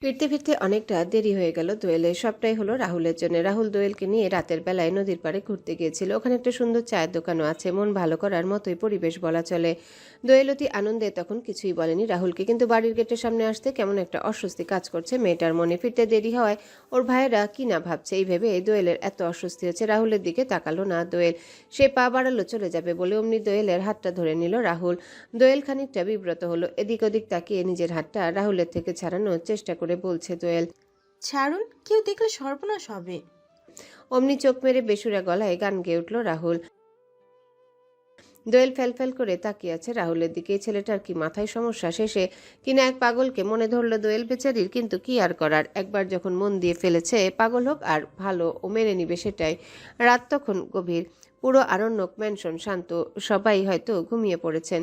ফিরতে ফিরতে অনেকটা দেরি হয়ে গেল দোয়েলের। সবটাই হলো রাহুলের জন্য। রাহুল দোয়েলকে নিয়ে রাতের বেলায় নদীর পাড়ে ঘুরতে গিয়েছিল। ওখানে একটা সুন্দর চায়ের দোকানও আছে, মন ভালো করার মতোই পরিবেশ বলা চলে। দোয়েল অতি আনন্দে তখন কিছুই বলেনি রাহুলকে, কিন্তু বাড়ির গেটের সামনে আসতে কেমন একটা অস্বস্তি কাজ করছে মেয়েটার মনে। ফিরতে দেরি হওয়ায় ওর ভাইয়েরা কি না ভাবছে এই ভেবে দোয়েলের এত অস্বস্তি হচ্ছে। রাহুলের দিকে তাকালো না দোয়েল। সে পা বাড়ালো চলে যাবে বলে, অমনি দোয়েলের হাতটা ধরে নিল রাহুল। দোয়েল খানিকটা বিব্রত হলো, এদিক ওদিক তাকিয়ে নিজের হাতটা রাহুলের থেকে ছাড়ানোর চেষ্টা করে বলছে দোয়েল। ছাড়ুন, কেউ দেখলে সর্বনাশ হবে। অমনি চোখ মেরে বেসুরা গলায় গান গেয়ে উঠল রাহুল। দোয়েল ফ্যাল করে তাকিয়ে আছে রাহুলের দিকে। এই ছেলেটার কি মাথায় সমস্যা? শেষে কিনা এক পাগলকে মনে ধরল দোয়েল বেচারির, কিন্তু কি আর করার, একবার যখন মন দিয়ে ফেলেছে পাগল হোক আর ভালো, ও মেনে নিবে সেটাই। রাত তখন গভীর, পুরো আরণ্যক ম্যানশন শান্ত, সবাই হয়তো ঘুমিয়ে পড়েছেন।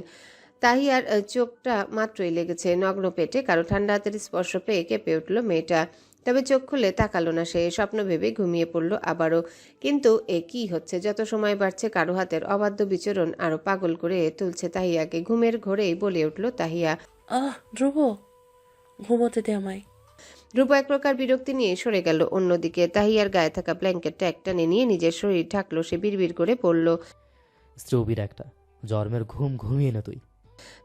তাহিয়ার চোখটা মাত্রই লেগেছে নগ্ন পেটে, কারো ঠান্ডা হাতের স্পর্শ পেয়ে কেঁপে উঠল মেয়েটা। তবে চোখ খুলে তাকালো না সে, স্বপ্ন ভেবে ঘুমিয়ে পড়ল আবারও। কিন্তু এ কি হচ্ছে? যত সময় বাড়ছে কারো হাতের অবাধ্য বিচরণ আরো পাগল করে তুলছে তাহিয়াকে। ঘুমের ঘোরেই বলে উঠল তাহিয়া। ধ্রুব, ঘুমোতে দে আমায়। ধ্রুব এক প্রকার বিরক্তি নিয়ে সরে গেল অন্যদিকে। তাহিয়ার গায়ে থাকা ব্ল্যাঙ্কেটটা একটানে নিয়ে নিজের শরীর ঢাকলো। সে বিড়বিড় করে পড়ল। স্ট্রবের একটা জন্মের ঘুম ঘুমিয়ে না তুই।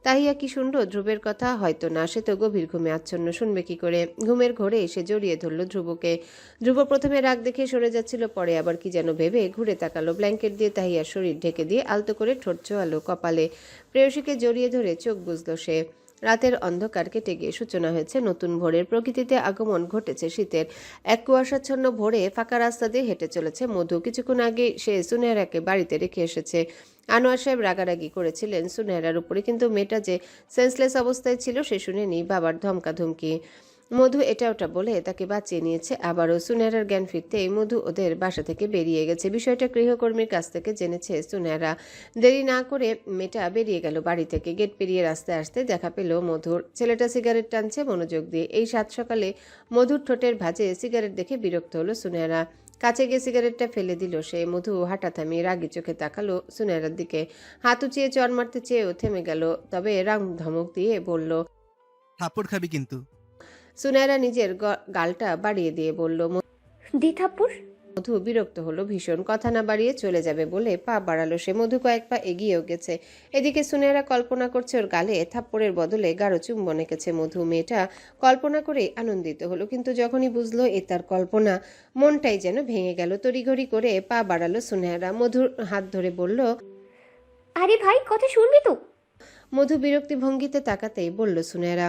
তাহিয়া কি শুনল ধ্রুবের কথা? হয়তো না, সে তো গভীর ঘুমে আচ্ছন্ন, শুনবে কি করে? ঘুমের ঘোরে এসে জড়িয়ে ধরল ধ্রুবকে। ধ্রুব প্রথমে রাগ দেখে সরে যাচ্ছিল, পরে আবার কি যেন ভেবে ঘুরে তাকালো। ব্ল্যাঙ্কেট দিয়ে তাহিয়ার শরীর ঢেকে দিয়ে আলতো করে ঠোঁট ছোঁয়ালো কপালে। প্রেয়সীকে জড়িয়ে ধরে চোখ বুজল সে। রাতের অন্ধকার কেটে গিয়ে সূচনা হয়েছে নতুন ভোরের। প্রকৃতিতে আগমন ঘটেছে শীতের। এক কুয়াশাচ্ছন্ন ভোরে ফাঁকা রাস্তা দিয়ে হেঁটে চলেছে মধু। কিছুক্ষণ আগে সে সুনেহরাকে বাড়িতে রেখে এসেছে। আনোয়ার সাহেব রাগারাগি করেছিলেন সুনেহরার উপরে, কিন্তু মেয়েটা যে সেন্সলেস অবস্থায় ছিল সে শুনেনি বাবার ধমকাধমকি। মধু এটা ওটা বলে তাকে বাঁচিয়ে নিয়েছে। আবারও সুনেহরার জ্ঞান ফিরতেই মধু ওদের বাসা থেকে বেরিয়ে গেছে। বিষয়টা গৃহকর্মীর কাছ থেকে জেনেছে সুনেহরা। দেরি না করে মেয়েটা বেরিয়ে গেল বাড়ি থেকে। গেট পেরিয়ে রাস্তায় আসতে দেখা পেল মধুর। ছেলেটা সিগারেট টানছে মনোযোগ দিয়ে। এই সাত সকালে মধুর ঠোঁটের ভাঁজে সিগারেট দেখে বিরক্ত হলো সুনেহরা। কাছে গিয়ে সিগারেটটা ফেলে দিল সে। মধু হাঁটা থামিয়ে রাগি চোখে তাকালো সুনেহরার দিকে। হাত উঁচিয়ে চড় মারতে চেয়েও থেমে গেল, তবে রাম ধমক দিয়ে বলল। থাপ্পড় খাবি কিন্তু। সুনেহরা নিজের গালটা বাড়িয়ে দিয়ে বলল। দি থাপ্পড়। মধু বিরক্ত হলো ভীষণ। কথা না বাড়িয়ে চলে যাবে বলে পা বাড়ালো সে। মধু কয়েক পা এগিয়েও গেছে। এদিকে সুনেহরা কল্পনা করছে ওর গালে থাপ্পড়ের বদলে গাঢ় চুম্বন এঁকেছে মধু। মেয়েটা কল্পনা করেই আনন্দিত হলো, কিন্তু যখনই বুঝলো এ তার কল্পনা, মনটাই যেন ভেঙে গেল। তড়িঘড়ি করে পা বাড়ালো সুনেহরা। মধুর হাত ধরে বলল। আরে ভাই, কথা শুনবি তো? মধু বিরক্তি ভঙ্গিতে তাকাতেই বলল সুনেহরা।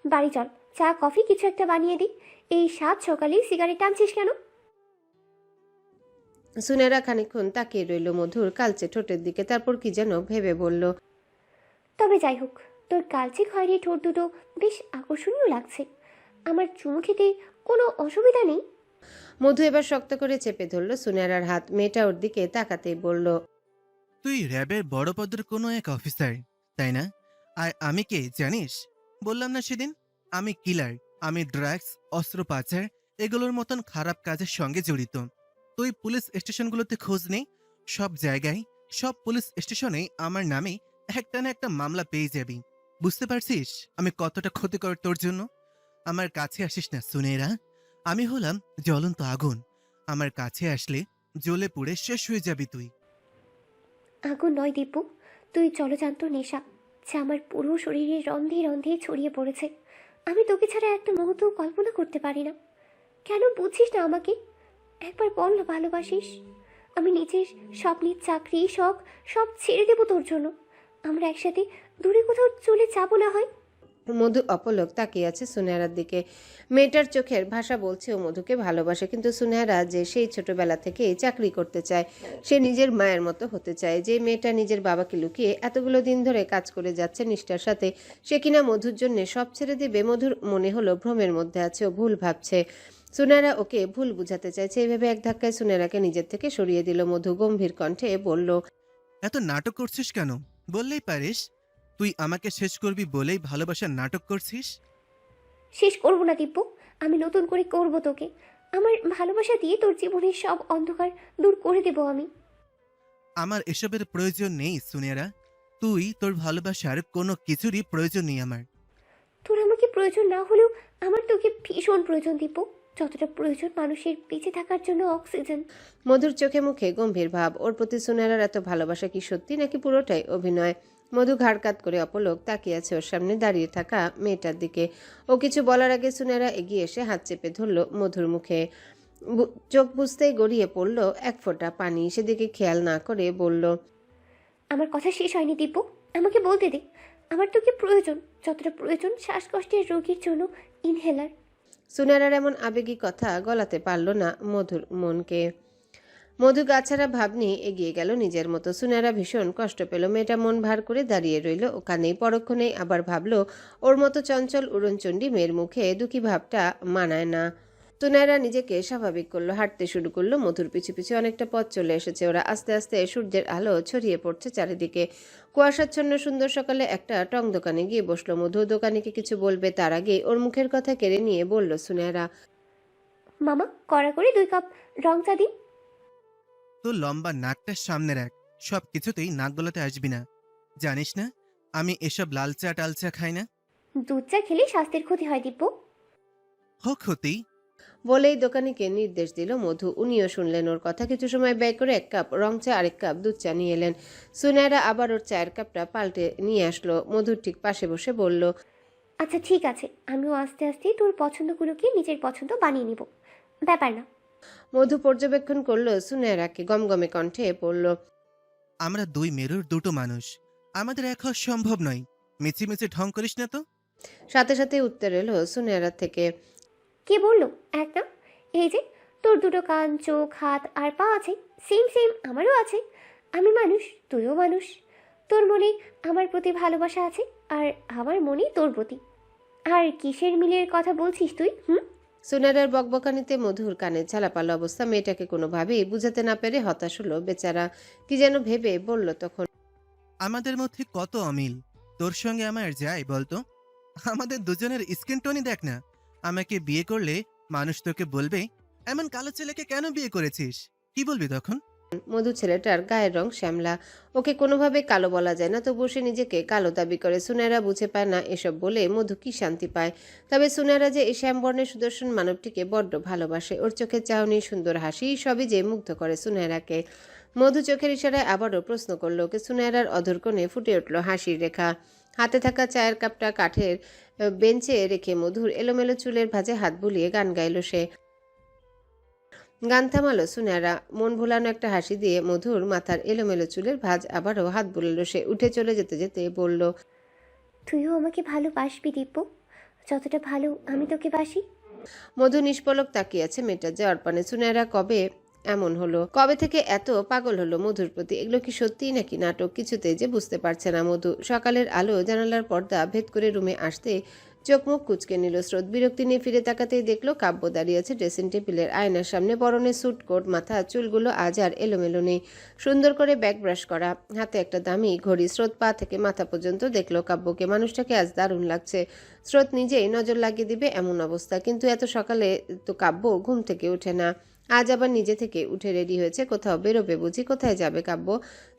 বাড়ি চল, চা কফি কিছু একটা বানিয়ে দি। এই সাত সকালেই সিগারেট টানছিস কেন? সুনেহরা খানিকক্ষণ তাকিয়ে রইল মধুর কালচে ঠোঁটের দিকে, তারপর কি যেন ভেবে বলল। তবে যাই হোক, তোর কালচে খয়েরি ঠোঁট দুটো বেশ আকর্ষণীয় লাগছে। আমার চুমু খেতে কোনো অসুবিধা নেই। মধু এবার শক্ত করে চেপে ধরল সুনেহরার হাত। মেয়েটা ওর দিকে তাকাতেই বলল। তুই র্যাবের বড় পদের কোনো এক অফিসার, তাই না? আর আমি কে জানিস? বললাম না সেদিন, আমি কিলার। আমি ড্রাগস, অস্ত্র পাচার এগুলোর মতন খারাপ কাজের সঙ্গে জড়িত। তুই পুলিশ স্টেশনগুলোতে খোঁজ নেই, সব জায়গায়, সব পুলিশ স্টেশনে আমার নামে একটা না একটা মামলা পেয়ে যাবি। বুঝতে পারছিস আমি কতটা ক্ষতিকর তোর জন্য? আমার কাছে আসিস না সুনেরা। আমি হলাম জ্বলন্ত আগুন। আমার কাছে আসলে জ্বলে পুড়ে শেষ হয়ে যাবি তুই। আগুন নয় দিব্য, তুই জলজান্ত নেশা, যা আমার পুরো শরীরে রন্ধে রন্ধে ছড়িয়ে পড়েছে। আমি তোকে ছাড়া একটা মুহূর্ত কল্পনা করতে পারি না। কেন বুঝছিস না আমাকে? একবার বল না ভালোবাসিস। আমি নিজের স্বপ্নের চাকরি শখ সব ছেড়ে দেবো তোর জন্য। আমরা একসাথে দূরে কোথাও চলে যাবো না হয়। মধু অপলক তাকিয়ে আছে সুনেহরার দিকে। মেয়েটার চোখের ভাষা বলছে ও মধুকে ভালোবাসে, কিন্তু সুনেহরা যে সেই ছোটবেলা থেকেই চাকরি করতে চায়। সে নিজের মায়ের মতো হতে চায়। যে মেয়েটা নিজের বাবাকে লুকিয়ে এতগুলো দিন ধরে কাজ করে যাচ্ছে নিষ্ঠার সাথে, সে কিনা মধুর জন্য সব ছেড়ে দেবে। মধুর মনে হলো ভ্রমের মধ্যে আছে, ও ভুল ভাবছে। সুনেহরা ওকে ভুল বুঝাতে চাইছে। এইভাবে এক ধাক্কায় সুনেহরাকে নিজের থেকে সরিয়ে দিল মধু। গম্ভীর কণ্ঠে বলল। এত নাটক করছিস কেন? বললেই পারিস। তুই আমাকে শেষ করবি বলেই ভালোবাসার নাটক করছিস। শেষ করবো না দিব্য, আমি নতুন করে করবো তোকে। আমার ভালোবাসা দিয়ে তোর জীবনের সব অন্ধকার দূর করে দেবো আমি। আমার এসবের প্রয়োজন নেই সুনেরা। তুই তোর ভালোবাসার কোনো কিছুরই প্রয়োজন নেই আমার। তোর আমাকে প্রয়োজন না হলেও আমার তোকে ভীষণ প্রয়োজন দীপু, যতটা প্রয়োজন মানুষের বেঁচে থাকার জন্য অক্সিজেন। মধুর চোখে মুখে গম্ভীর ভাব। ওর প্রতি সুনেরার এত ভালোবাসা কি সত্যি নাকি পুরোটাই অভিনয়? মধু ঘাড় কাত করে অপলক তাকিয়ে আছে ওর সামনে দাঁড়িয়ে থাকা মেয়েটার দিকে। ও কিছু বলার আগে সুনেরা এগিয়ে এসে হাত চেপে ধরল মধুর মুখে। চোখ বুঝতেই গড়িয়ে পড়ল এক ফোঁটা পানি। সেদিকে খেয়াল না করে বলল, আমার কথা শেষ হয়নি দীপু, আমাকে বলতে দে। আমার তোকে প্রয়োজন, যতটা প্রয়োজন শ্বাসকষ্টের রোগীর জন্য ইনহেলার। সুনেরার এমন আবেগী কথা গলাতে পারল না মধুর মনকে। মধু গাছাড়া ভাব নিয়ে এগিয়ে গেল নিজের মতো। সুনেরা ভীষণ কষ্ট পেল। মেয়েটা মন ভার করে দাঁড়িয়ে রইল ওখানেই। পরক্ষণেই আবার ভাবল, ওর মতো চঞ্চল উড়নচণ্ডী মেয়ের মুখে দুঃখী ভাবটা মানায় না। সুনেরা নিজেকে স্বাভাবিক করলো, হাঁটতে শুরু করলো মধুর পিছু পিছু। অনেকটা পথ চলে এসেছে ওরা। আস্তে আস্তে সূর্যের আলো ছড়িয়ে পড়ছে চারিদিকে। কুয়াশাচ্ছন্ন সুন্দর সকালে একটা টং দোকানে গিয়ে বসলো মধু। দোকানিকে কিছু বলবে তার আগেই ওর মুখের কথা কেড়ে নিয়ে বলল সুনেরা, মামা, কড়া করে 2 কাপ রং চা দিন। তো লম্বা নাকটার সামনে রাখ, সব কিছুতেই নাক গলাতে আসবি না। জানিস না আমি এসব লাল চা টাল চা খাই না। দুধ চা খেলে স্বাস্থ্যের ক্ষতি হয় দীপু। হোক ক্ষতি। বলেই দোকানিকে নির্দেশ দিল মধু। উনিও শুনলেন ওর কথা। কিছু সময় ব্যয় করে 1 কাপ রং চা আর 1 কাপ দুধ চা নিয়ে এলেন। সুনেরা আবার ওর চায়ের কাপটা পাল্টে নিয়ে আসলো। মধুর ঠিক পাশে বসে বলল, আচ্ছা ঠিক আছে, আমিও আস্তে আস্তে তোর পছন্দগুলোকে নিজের পছন্দ বানিয়ে নিব, ব্যাপার না। মধু পর্যবেক্ষণ করলো সুনেরাকে। গমগমে কণ্ঠে বলল, আমরা 2 মেরুর 2টো মানুষ, আমাদের এক হওয়া সম্ভব নয়। মিছিমিছি ঢং করিস না তো। সাথে সাথে উত্তর এলো সুনেরা থেকে, কে বললো এক না? এই যে তোর 2টো কান, চোখ, হাত আর পা আছে, সেম সেম আমারও আছে। আমি মানুষ, তুইও মানুষ। তোর মনে আমার প্রতি ভালোবাসা আছে, আর আমার মনে তোর প্রতি। আর কিসের মিলের কথা বলছিস তুই? সুনেরার বকবকানিতে মধুর কানে ঝালাপালো অবস্থা। মেয়েটাকে কোনোভাবেই বুঝাতে না পেরে হতাশ হলো বেচারা। কি যেন ভেবে বলল তখন, আমাদের মধ্যে কত অমিল, তোর সঙ্গে আমার যায় বলতো? আমাদের দুজনের স্কিন টোনই দেখ না। আমাকে বিয়ে করলে মানুষ তোকে বলবে, এমন কালো ছেলেকে কেন বিয়ে করেছিস? কি বলবি তখন? মধু ছেলেটার গায়ের রং শ্যামলা, ওকে কোনোভাবে কালো বলা যায় না, তবু সে নিজেকে কালো দাবি করে। সুনেরা বুঝে পায় না এসব বলে মধু কি শান্তি পায়। তবে সুনেরা যে এই শ্যামবর্ণের সুদর্শন মানবটিকে বড্ড ভালোবাসে। ওর চোখের চাহনি, সুন্দর হাসি সবই যে মুগ্ধ করে সুনেরাকে। মধু চোখের ইশারায় আবারও প্রশ্ন করলো ওকে। সুনেরার অধর কোণে ফুটে উঠল হাসির রেখা। হাতে থাকা চায়ের কাপটা কাঠের বেঞ্চে রেখে মধুর এলোমেলো চুলের ভাঁজে হাত বুলিয়ে গান গাইল সে। গান থামালো সুনেরা। মন ভোলানো একটা হাসি দিয়ে মধুর মাথার এলোমেলো চুলের ভাঁজ আবারও হাত বুলালো সে। উঠে চলে যেতে যেতে বলল, তুইও আমাকে ভালোবাসবি দীপু, যতটা ভালো আমি তোকে বাসি। মধু নিষ্পলক তাকিয়ে আছে মেয়েটার যাওয়ার পানে। সুনেরা কবে এমন হলো? কবে থেকে এত পাগল হলো মধুর প্রতি? এগুলো কি সত্যিই নাকি নাটক? কিছুতেই যে বুঝতে পারছে না মধু। সকালের আলো জানালার পর্দা ভেদ করে রুমে আসতে চোখ মুখ কুচকে নিল স্রোত। বিরক্তি নিয়ে ফিরে তাকাতেই দেখলো কাব্য দাঁড়িয়ে আছে ড্রেসিং টেবিলের আয়নার সামনে। পরনে স্যুট কোট, মাথা চুলগুলো আজ আর এলোমেলো নেই, সুন্দর করে ব্যাক ব্রাশ করা, হাতে একটা দামি ঘড়ি। স্রোত পা থেকে মাথা পর্যন্ত দেখলো কাব্যকে। মানুষটাকে আজ দারুণ লাগছে। স্রোত নিজেই নজর লাগিয়ে দিবে এমন অবস্থা, কিন্তু এত সকালে তো কাব্য ঘুম থেকে ওঠে না। আজ আবার নিজে থেকে উঠে রেডি হয়েছে, কোথাও বেরোবে বুঝি? কোথায় যাবে কাব্য?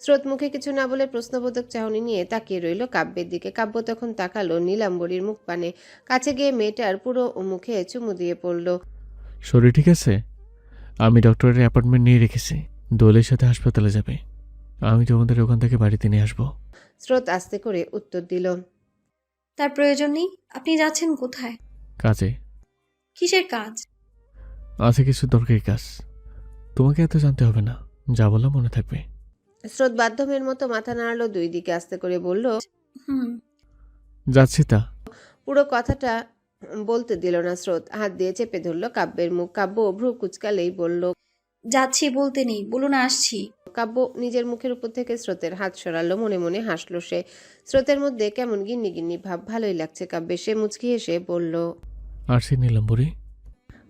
স্রোত মুখে কিছু না বলে প্রশ্নবোধক চাহনি নিয়ে তাকিয়ে রইল কাব্যের দিকে। কাব্য তখন তাকালো নীলাম্বরীর মুখ পানে। কাছে গিয়ে মেয়েটার পুরো মুখে চুমু দিয়ে পড়ল। শরীর ঠিক আছে? আমি ডক্টরের অ্যাপয়েন্টমেন্ট নিয়ে রেখেছি, দোলের সাথে হাসপাতালে যাবে। আমি তোমাদের ওখান থেকে বাড়িতে নিয়ে আসবো। স্রোত আস্তে করে উত্তর দিল, তার প্রয়োজন নেই। আপনি যাচ্ছেন কোথায়? কাজে। কিসের কাজ? আছে কিছু দরকারি কাজ, তোমাকে এত জানতে হবে না, যা বললাম মনে থাকবে। স্রোত বাধ্যমের মতো মাথা নাড়ালো দুই দিকে। আস্তে করে বলল, হুম। যাচ্ছি তা। পুরো কথাটা বলতে দিল না স্রোত। হাত দিয়ে চেপে ধরল কাব্যের মুখ। কাব্য ভ্রু কুচকালেই বলল, যাচ্ছি বলতে নেই, বলুন আসছি। কাব্য নিজের মুখের উপর থেকে স্রোতের হাত সরালো। মনে মনে হাসলো সে। স্রোতের মধ্যে কেমন গিন্নি গিন্নি ভাব। ভালোই লাগছে কাব্যে। সে মুচকি হেসে বলল, আসছি নীলাম্বরী।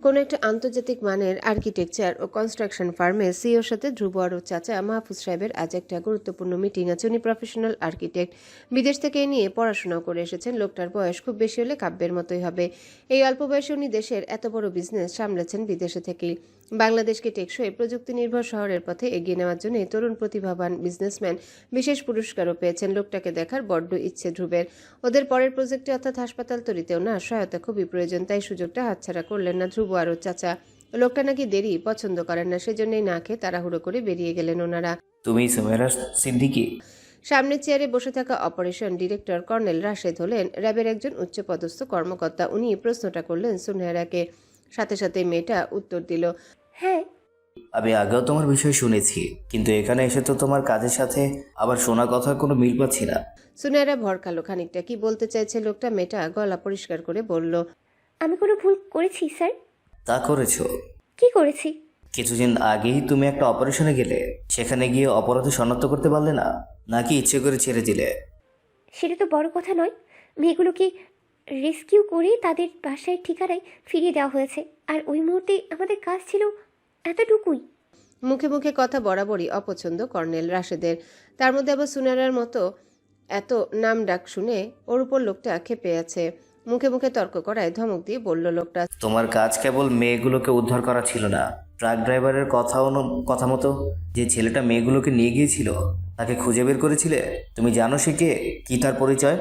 কোনো একটা আন্তর্জাতিক মানের আর্কিটেকচার ও কনস্ট্রাকশন ফার্মে সিওর সাথে ধ্রুব আর ওর চাচা মাহফুজ সাহেবের আজ একটা গুরুত্বপূর্ণ মিটিং আছে। উনি প্রফেশনাল আর্কিটেক্ট, বিদেশ থেকে এ নিয়ে পড়াশোনাও করে এসেছেন। লোকটার বয়স খুব বেশি হলে কাব্যের মতোই হবে। এই অল্প বয়সে উনি দেশের এত বড় বিজনেস সামলেছেন বিদেশে থেকেই। বাংলাদেশকে টেকসই প্রযুক্তি নির্ভর শহরের পথে এগিয়ে নেওয়ার জন্য এই তরুণ প্রতিভাবান বিজনেসম্যান বিশেষ পুরস্কারও পেয়েছেন। লোকটাকে দেখার বড্ড ইচ্ছে ধ্রুবের। ওদের পরের প্রজেক্টে অর্থাৎ হাসপাতাল তৈরিতেও না সহায়তা খুবই প্রয়োজন, তাই সুযোগটা হাতছাড়া করলেন না ধ্রুব আর ওর চাচা। লোকটা নাকি দেরি পছন্দ করেন না, সেজন্যই না খেয়ে তাড়াহুড়ো করে বেরিয়ে গেলেন ওনারা। তুমি সুমেরা সিদ্দিকী? সামনের চেয়ারে বসে থাকা অপারেশন ডিরেক্টর কর্নেল রাশেদ হলেন র্যাবের একজন উচ্চপদস্থ কর্মকর্তা। উনি প্রশ্নটা করলেন সুনেহারাকে, সাথে সাথে মেয়েটা উত্তর দিল, হ্যাঁ। আমি আগেও তোমার বিষয় শুনেছি, কিন্তু এখানে এসে তো তোমার কাজের সাথে আবার শোনা কথার কোনো মিল পাচ্ছি না। সুনেহারা ভরকালো খানিকটা। কি বলতে চাইছে লোকটা? মেয়েটা গলা পরিষ্কার করে বলল, আমি কোনো ভুল করেছি স্যার? তা করেছো। কি করেছি? কিছুদিন আগেই তুমি একটা অপারেশনে গেলে, সেখানে গিয়ে অপরাধী শনাক্ত করতে পারলে না, নাকি ইচ্ছে করে ছেড়ে দিলে? সেটা তো বড় কথা নয়। মেয়েগুলোকে রেস্কিউ করে তাদের বাসায় ঠিকানায় ফিরিয়ে দেওয়া হয়েছে, আর ওই মুহূর্তে আমাদের কাজ ছিল এতটুকুই। মুখে মুখে কথা বরাবরই অপছন্দ কর্নেল রাশেদের, তার মধ্যে আবার সুনেহারার মতো এত নাম ডাক শুনে ওর উপর লোকটা ক্ষেপে আছে। মুখে মুখে তর্ক করায় ধমক দিয়ে বলল লোকটা, তোমার কাজ কেবল মেয়েগুলোকে উদ্ধার করা ছিল না, ট্রাক ড্রাইভারের কথা মতো যে ছেলেটা মেয়েগুলোকে নিয়ে গিয়েছিল তাকে খুঁজে বের করেছিলে। তুমি জানো সে কে, কি তার পরিচয়,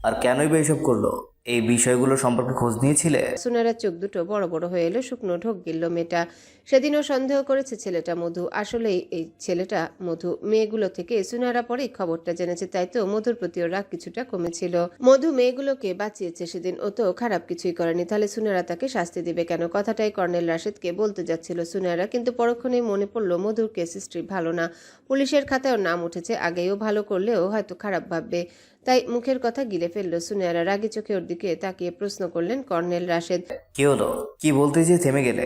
আর কেনই বা এসব করলো? এই বিষয়গুলো সম্পর্কে খোঁজ নিয়েছিলে? সুনেহারার চোখ দুটো বড় বড় হয়ে এলো, শুকনো ঢোক গিলল মেয়েটা। সেদিনও সন্দেহ করেছে ছেলেটা মধু। আসলেই এই ছেলেটা মধু। মেয়েগুলো থেকে সুনেহারা পরে খবরটা জেনেছে, তাই তো মধুর প্রতি ওর রাগ কিছুটা কমেছিল। মধু মেয়েগুলোকে বাঁচিয়েছে সেদিন, ও তো খারাপ কিছুই করেনি, তাহলে সুনেহারা তাকে শাস্তি দিবে কেন? কথাটাই কর্নেল রাশেদকে বলতে যাচ্ছিল সুনেহারা, কিন্তু পরক্ষণেই মনে পড়লো মধুর কেস হিস্ট্রি ভালো না। পুলিশের খাতায় ওর নাম উঠেছে, আগেও ভালো করলেও হয়তো খারাপ ভাববে, তাই মুখের কথা গিলে ফেললো সুনেহারা। রাগি চোখে ওর দিকে তাকিয়ে প্রশ্ন করলেন কর্নেল রাশেদ, কি হলো? কি বলতে যে থেমে গেলে?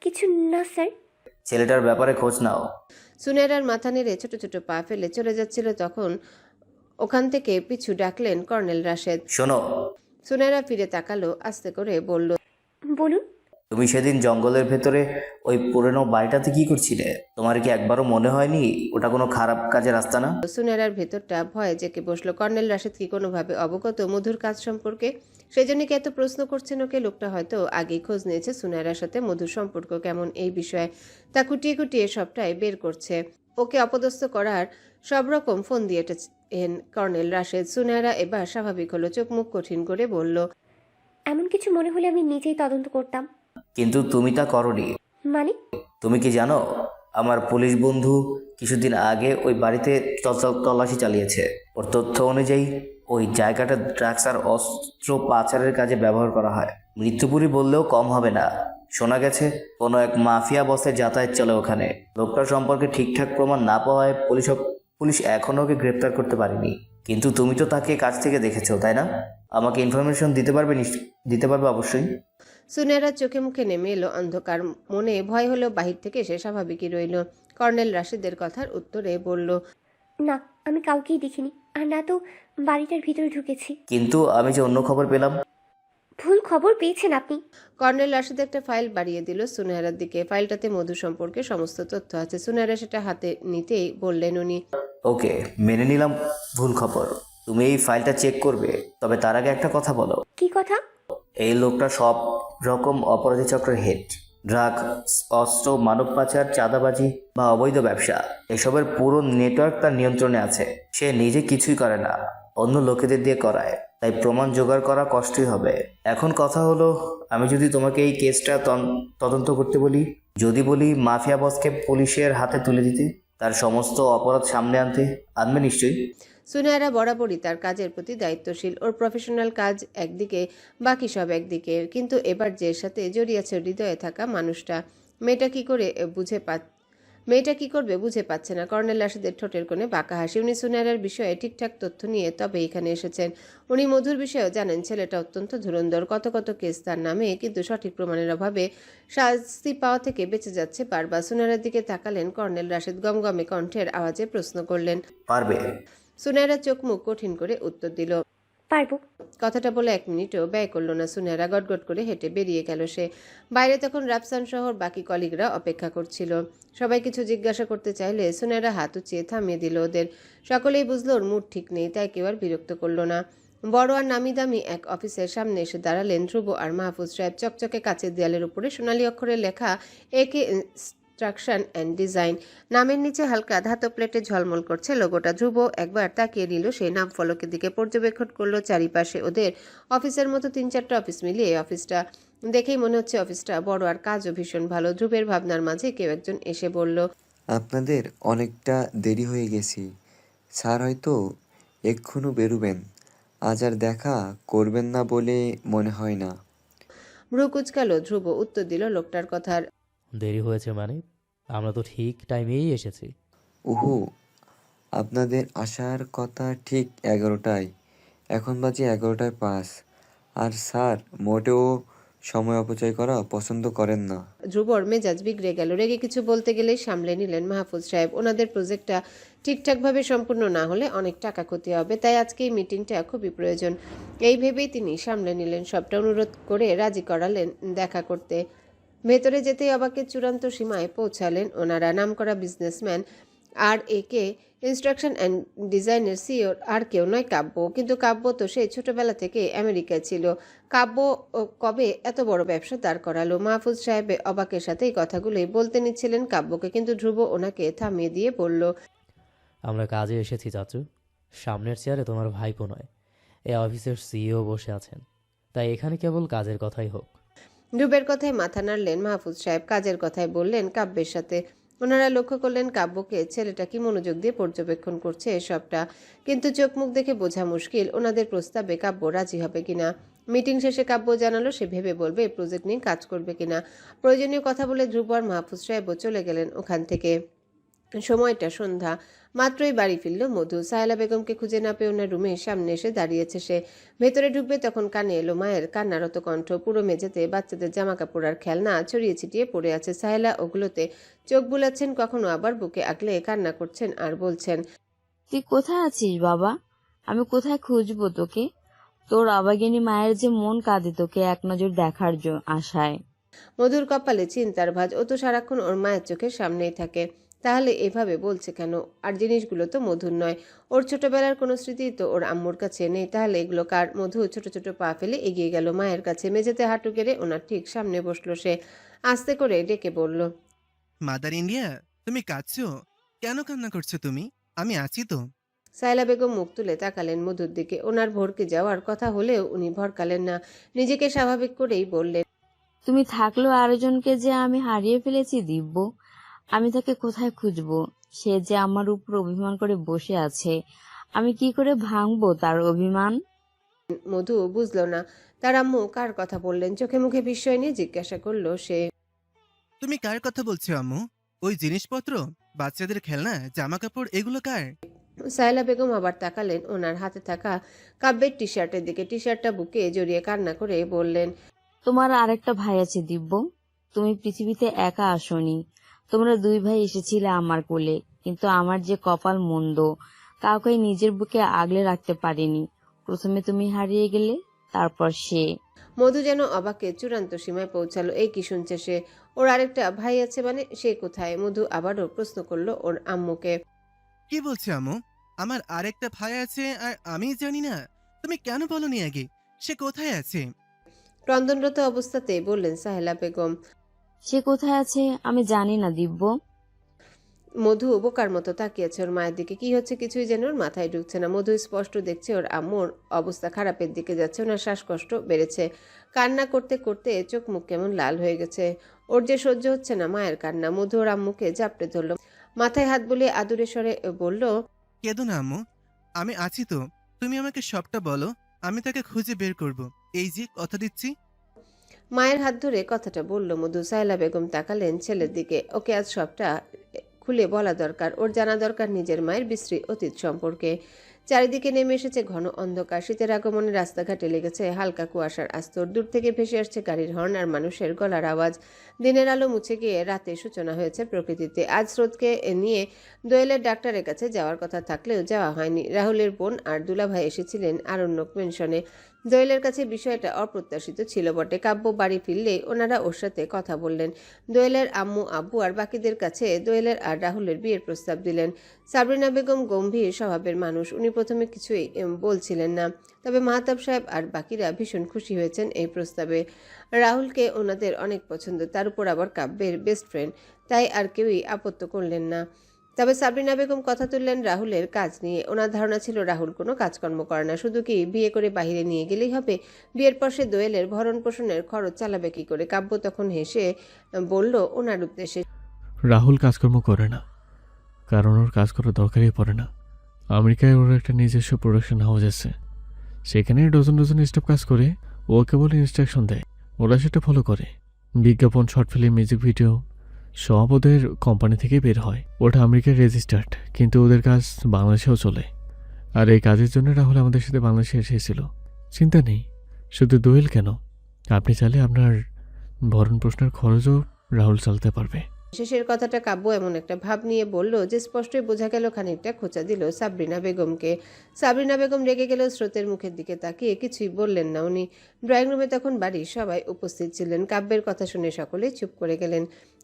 কিছু না স্যার। ছেলেটার ব্যাপারে খোঁজ নাও। সুনেহারার মাথা নেড়ে ছোট ছোট পা ফেলে চলে যাচ্ছিল, তখন ওখান থেকে পিছু ডাকলেন কর্নেল রাশেদ। শোনো। সুনেহারা ফিরে তাকালো, আস্তে করে বলল, বলুন। তুমি সেদিন জঙ্গলের ভেতরে ওই পুরনো বাড়িটাতে কি করছিলে? তোমার কি একবারও মনে হয়নি ওটা কোনো খারাপ কাজের রাস্তা না? সুনেহারার ভেতরটা ভয়ে জেকে বসলো। কর্নেল রাশেদ কি কোনোভাবে অবগত মধুর কাজ সম্পর্কে? সেজন্য কি এত প্রশ্ন করছেন ওকে? লোকটা হয়তো আগেই খোঁজ নিয়েছে সুনেহারার সাথে মধুর সম্পর্ক কেমন এই বিষয়ে, তা খুঁটিয়ে খুঁটিয়ে সবটাই বের করছে। ওকে অপদস্থ করার সব রকম ফোন দিয়েছেন কর্নেল রাশেদ। সুনেহারা এবার স্বাভাবিক হলো, চোখ মুখ কঠিন করে বলল, এমন কিছু মনে হলে আমি নিজেই তদন্ত করতাম। কিন্তু তুমি তা করনি। মানে? তুমি কি জানো আমার পুলিশ বন্ধু কিছুদিন আগে ওই বাড়িতে তল্লাশি চালিয়েছে। ওর তথ্য অনুযায়ী ওই জায়গাটা ড্রাগস আর অস্ত্র পাচারের কাজে ব্যবহার করা হয়। মৃত্যুপুরী বললেও কম হবে না। শোনা গেছে কোনো এক মাফিয়া বসের যাতায়াত চলে ওখানে। লোকটার সম্পর্কে ঠিকঠাক প্রমাণ না পাওয়ায় পুলিশ এখনও ওকে গ্রেপ্তার করতে পারেনি। কিন্তু তুমি তো তাকে কাছ থেকে দেখেছো, তাই না? আমাকে ইনফরমেশন দিতে পারবে অবশ্যই। সুনেহারার চোখে মুখে নেমে এলো অন্ধকার। মনে ভয় হলেও বাহির থেকে সে স্বাভাবিকই রইল। কর্নেল রাশেদের কথার উত্তরে বলল, না, আমি কাউকেই দেখিনি, আর না তো বাড়িটার ভিতরে ঢুকেছি। কিন্তু আমি যে অন্য খবর পেলাম। ভুল খবর পেয়েছেন আপনি। কর্নেল রাশেদ একটা ফাইল বাড়িয়ে দিল সুনেহারার দিকে। ফাইলটাতে মধু সম্পর্কে সমস্ত তথ্য আছে। সুনেহারা সেটা হাতে নিতেই বললেন উনি, ওকে, মেনে নিলাম ভুল খবর। তুমি এই ফাইলটা চেক করবে, তবে তার আগে একটা কথা বলো। কি কথা? এই লোকটা সব রকম অপরাধী চক্রের হেড। ড্রাগ, অস্ত্র, মানব পাচার, চাঁদাবাজি বা অবৈধ ব্যবসা, এসবের পুরো নেটওয়ার্ক তার নিয়ন্ত্রণে আছে। সে নিজে কিছুই করে না, অন্য লোকেদের দিয়ে করায়, তাই প্রমাণ জোগাড় করা কষ্টই হবে। এখন কথা হলো, আমি যদি তোমাকে এই কেসটা তদন্ত করতে বলি, যদি বলি মাফিয়া বসকে পুলিশের হাতে তুলে দিতে, তার সমস্ত অপরাধ সামনে আনবে নিশ্চয়ই? সুনেহারা বরাবরই তার কাজের প্রতি দায়িত্বশীল। ওর প্রফেশনাল কাজ একদিকে, বাকি সব একদিকে, কিন্তু এবার যে সাথে জড়িয়েছে হৃদয়ে থাকা মানুষটা, মেয়েটা কি করবে বুঝে পাচ্ছে না। কর্নেল রাশেদের ঠোঁটের কোণে বাঁকা হাসি। উনি সুনেহারার বিষয়ে ঠিকঠাক তথ্য নিয়ে তবে এখানে এসেছেন। উনি মধুর বিষয়েও জানেন ছেলেটা অত্যন্ত ধুরন্ধর, কত কেস তার নামে, কিন্তু সঠিক প্রমাণের অভাবে শাস্তি পাওয়া থেকে বেঁচে যাচ্ছে বারবার। সুনেহারার দিকে তাকালেন কর্নেল রাশেদ, গমগমে কণ্ঠের আওয়াজে প্রশ্ন করলেন, পারবে? সুনেহারা চোখ মুখ কঠিন করে উত্তর দিল, পারবো। কথাটা বলে 1 মিনিটও ব্যয় করলো না সুনেহারা। গটগট করে হেঁটে বেরিয়ে গেল সে। বাইরে তখন রাফসান শহর বাকি কলিগরা অপেক্ষা করছিল। সবাই কিছু জিজ্ঞাসা করতে চাইলে সুনেহারা হাত উঁচিয়ে থামিয়ে দিল ওদের। সকলেই বুঝলো ওর মুড ঠিক নেই, তাই কেউ আর বিরক্ত করলো না। বড় আর নামি দামি এক অফিসের সামনে এসে দাঁড়ালেন ধ্রুব আর মাহফুজ সাহেব। চকচকে কাচের দেয়ালের উপরে সোনালী অক্ষরে লেখা একে ইনস্ট্রাকশন অ্যান্ড ডিজাইন। নামের নিচে হালকা ধাতব প্লেটে ঝলমল করছে লোগোটা। ধ্রুব একবার তাকিয়ে নিল সেই নাম ফলকের দিকে, পর্যবেক্ষণ করলো চারিপাশে ওদের অফিসের মতো 3-4টা অফিস মিলিয়ে অফিসটা। দেখেই মনে হচ্ছে অফিসটা বড় আর কাজও ভীষণ ভালো। ধ্রুবের ভাবনার মাঝে কেউ একজন এসে বলল, আপনাদের অনেকটা দেরি হয়ে গেছি। স্যার হয়তো এক্ষুনি বেরোবেন। আজ আর দেখা করবেন না বলে মনে হয় না। ভ্রু কুচকালো ধ্রুব। উত্তর দিল লোকটার কথার। দেরি হয়েছে মানে? আমরা তো ঠিক টাইমেই এসেছি। উহু, আপনাদের আসার কথা ঠিক 11টায়। এখন বাজে 11টায় 5। আর স্যার মোটেও সময় অপচয় করা পছন্দ করেন না। ধ্রুবর মেজাজ বিগড়ে গেল। রেগে কিছু বলতে গেলেই সামলে নিলেন মাহফুজ সাহেব। ওনাদের প্রজেক্টটা ঠিকঠাকভাবে সম্পূর্ণ না হলে অনেক টাকা ক্ষতি হবে, তাই আজকে এই মিটিংটা খুবই প্রয়োজন। এই ভেবেই তিনি সামলে নিলেন সবটা। অনুরোধ করে রাজি করালেন দেখা করতে। ভেতরে যেতেই অবাকের চূড়ান্ত সীমায় পৌঁছালেন ওনারা। নামকরা বিজনেসম্যান আর একে ইনস্ট্রাকশন অ্যান্ড ডিজাইনের সিও আর কেউ নয়, কাব্য। কিন্তু কাব্য তো সেই ছোটবেলা থেকে আমেরিকায় ছিল। কাব্য কবে এত বড় ব্যবসা দাঁড় করালো? মাহফুজ সাহেব অবাকের সাথে এই কথাগুলোই বলতে নিচ্ছিলেন কাব্যকে, কিন্তু ধ্রুব ওনাকে থামিয়ে দিয়ে বলল, আমরা কাজে এসেছি চাচু। সামনের চেয়ারে তোমার ভাইপো নয়, এই অফিসের সিইও বসে আছেন, তাই এখানে কেবল কাজের কথাই হোক। ধ্রুবের কথায় মাথা নাড়লেন মাহফুজ সাহেব। কাজের কথায় বললেন কাব্যের সাথে। ওনারা লক্ষ্য করলেন কাব্যকে ছেলেটা কি মনোযোগ দিয়ে পর্যবেক্ষণ করছে সবটা, কিন্তু চোখ মুখ দেখে বোঝা মুশকিল ওনাদের প্রস্তাবে কাব্য রাজি হবে কিনা। মিটিং শেষে কাব্য জানালো সে ভেবে বলবে প্রজেক্ট নিয়ে কাজ করবে কিনা। প্রয়োজনীয় কথা বলে ধ্রুব আর মাহফুজ সাহেবও চলে গেলেন ওখান থেকে। সময়টা সন্ধ্যা। মাত্রই বাড়ি ফিরল মধু। সাহেলা বেগমকে খুঁজে না পেয়ে ওনার রুমের সামনে এসে দাঁড়িয়েছে সে। ভেতরে ঢুকবে তখন কানে এলো মায়ের কান্নারত কণ্ঠ। পুরো মেঝেতে বাচ্চাদের জামা কাপড় আর খেলনা ছড়িয়ে ছিটিয়ে পড়ে আছে। সাহেলা ওগুলোতে চোখ বুলাচ্ছেন, কখনো আবার বুকে আগলে কান্না করছেন আর বলছেন, তুই কোথায় আছিস বাবা? আমি কোথায় খুঁজবো তোকে? তোর অবাগিনী মায়ের যে মন কাঁদে তোকে এক নজর দেখার আশায়। মধুর কপালে চিন্তার ভাঁজ। ও তো সারাক্ষণ ওর মায়ের চোখের সামনেই থাকে, তাহলে এভাবে বলছে কেন? আর জিনিসগুলো তো মধুর নয়। ওর ছোটবেলার কোনো স্মৃতি তো ওর আম্মুর কাছে নেই, তাহলে এগুলো কার? মধু ছোট ছোট পা ফেলে এগিয়ে গেল মায়ের কাছে। মেঝেতে হাঁটু গেড়ে ওনার ঠিক সামনে বসলো সে। আস্তে করে ডেকে বলল, মাদার ইন্ডিয়া, তুমি কাঁদছো কেন? কান্না করছো তুমি? আমি আছি তো। সায়লা বেগম মুখ তুলে তাকালেন মধুর দিকে। ওনার ভরকে যাওয়ার কথা হলেও উনি ভরকালেন না। নিজেকে স্বাভাবিক করেই বললেন, তুমি থাকলেও আরেকজনকে যে আমি হারিয়ে ফেলেছি দিব্য। আমি তাকে কোথায় খুঁজবো? সে যে আমার উপর অভিমান করে বসে আছে। আমি কি করে ভাঙবো তার অভিমান? মধু বুঝলো না তার আম্মু কার কথা বললেন। চোখে মুখে বিস্ময় নিয়ে জিজ্ঞাসা করলো সে, তুমি কার কথা বলছো আম্মু? ওই জিনিসপত্র, বাচ্চাদের খেলনা, জামা কাপড়, এগুলো কার? সায়লা বেগম আবার তাকালেন ওনার হাতে থাকা কাব্যের টি শার্টের দিকে। টি শার্টটা বুকে জড়িয়ে কান্না করে বললেন, তোমার আরেকটা ভাই আছে দিব্য। তুমি পৃথিবীতে একা আসোনি। তোমরা দুই ভাই এসেছিলে আমার কোলে, কিন্তু আমার যে কপাল মন্দ, কাউকে নিজের বুকে আগলে রাখতে পারিনি। প্রথমে তুমি হারিয়ে গেলে, তারপর সে। মধু যেন অবাকে চূড়ান্ত সীমায় পৌঁছালো। এই কি শুনছে সে? ওর আরেকটা ভাই আছে মানে? সে কোথায়? মধু আবারও প্রশ্ন করলো ওর আম্মুকে। কি বলছো আম্মু? আমার আরেকটা ভাই আছে আর আমি জানি না? তুমি কেন বলনি আগে? সে কোথায় আছে? ক্রন্দনরত অবস্থাতে বললেন সাহেলা বেগম। সে কোথায় আছে আমি জানি না দিব্য। মধু বোকার মতো তাকিয়েছে ওর মায়ের দিকে। কি হচ্ছে কিছুই যেন ওর মাথায় ঢুকছে না। মধু স্পষ্ট দেখছে ওর আম্মুর অবস্থা খারাপের দিকে যাচ্ছে। ওনার শ্বাসকষ্ট বেড়েছে। কান্না করতে করতে চোখ মুখ কেমন লাল হয়ে গেছে। ওর যে সহ্য হচ্ছে না মায়ের কান্না। মধু ওর আম্মুকে জাপটে ধরল, মাথায় হাত বুলিয়ে আদুরে স্বরে বলল, কেঁদো না আম্মু, আমি আছি তো। তুমি আমাকে সবটা বলো, আমি তাকে খুঁজে বের করব। এই যে কথা দিচ্ছি। মায়ের হাত ধরে কথাটা বলল মধু। সায়লা বেগম তাকালেন ছেলের দিকে। ওকে আজ সবটা খুলে বলা দরকার। ওর জানা দরকার নিজের মায়ের বিশ্রী অতীত সম্পর্কে। চারিদিকে নেমে এসেছে ঘন অন্ধকার। শীতের আগমনে রাস্তাঘাটে লেগেছে হালকা কুয়াশার আস্তর। দূর থেকে ভেসে আসছে গাড়ির হর্ন আর মানুষের গলার আওয়াজ। দিনের আলো মুছে গিয়ে রাতে সূচনা হয়েছে প্রকৃতিতে। আজ স্রোতকে নিয়ে দোয়েলের ডাক্তারের কাছে যাওয়ার কথা থাকলেও যাওয়া হয়নি। রাহুলের বোন আর দুলাভাই এসেছিলেন আরণ্যক পেনশনে। দোয়েলের কাছে বিষয়টা অপ্রত্যাশিত ছিল বটে। কাব্য বাড়ি ফিরলে ওনারা ওর সাথে কথা বললেন। দোয়েলের আম্মু আব্বু আর বাকিদের কাছে দোয়েলের আর রাহুলের বিয়ের প্রস্তাব দিলেন। সাবরিনা বেগম গম্ভীর স্বভাবের মানুষ, উনি প্রথমে কিছুই বলছিলেন না। তবে মাহতাব সাহেব আর বাকিরা ভীষণ খুশি হয়েছেন এই প্রস্তাবে। রাহুলকে ওনাদের অনেক পছন্দ, তার উপর আবার কাব্যের বেস্ট ফ্রেন্ড, তাই আর কেউই আপত্তি করলেন না। তবে সাবরিনা বেগম কথা তুললেন রাহুলের কাজ নিয়ে। ওনার ধারণা ছিল রাহুল কোনো কাজকর্ম করে না, শুধু কি বিয়ে করে বাইরে নিয়ে গেলেই হবে? বিয়ের পর সে দোয়েলের ভরণ পোষণের খরচ চালাবে কি করে? কাব্য তখন হেসে বলল ওনার উদ্দেশ্যে, রাহুল কাজকর্ম করে না, কারণ ওর কাজ করার দরকারই পড়ে না। আমেরিকায় ওর একটা নিজস্ব প্রোডাকশন হাউস আছে, সেখানে ডজন ডজন স্টাফ কাজ করে। ও কেবল ইনস্ট্রাকশন দেয়, ওরা সেটা ফলো করে। বিজ্ঞাপন, শর্ট ফিল্ম, মিউজিক ভিডিও সব ওদের কোম্পানি থেকে বের হয়। ওটা আমেরিকার রেজিস্টার্ড, কিন্তু ওদের কাজ বাংলাদেশেও চলে। আর এই কাজের জন্য রাহুল আমাদের সাথে বাংলাদেশে এসেছিল। চিন্তা নেই, শুধু দোয়েল কেন, আপনি চাইলে আপনার ভরণ পোষণের খরচও রাহুল চালাতে পারবে। শেষের কথাটা কাব্য এমন একটা ভাব নিয়ে বলল যে স্পষ্টই বোঝা গেল খানিকটা খোঁচা দিল সাবরিনা বেগমকে। সাবরিনা বেগম রেগে গেল, স্রোতের মুখের দিকে তাকিয়ে কিছুই বললেন না উনি। ড্রয়িং রুমে তখন বাড়ির সবাই উপস্থিত ছিলেন। কাব্যের কথা শুনে সকলেই চুপ করে গেলেন।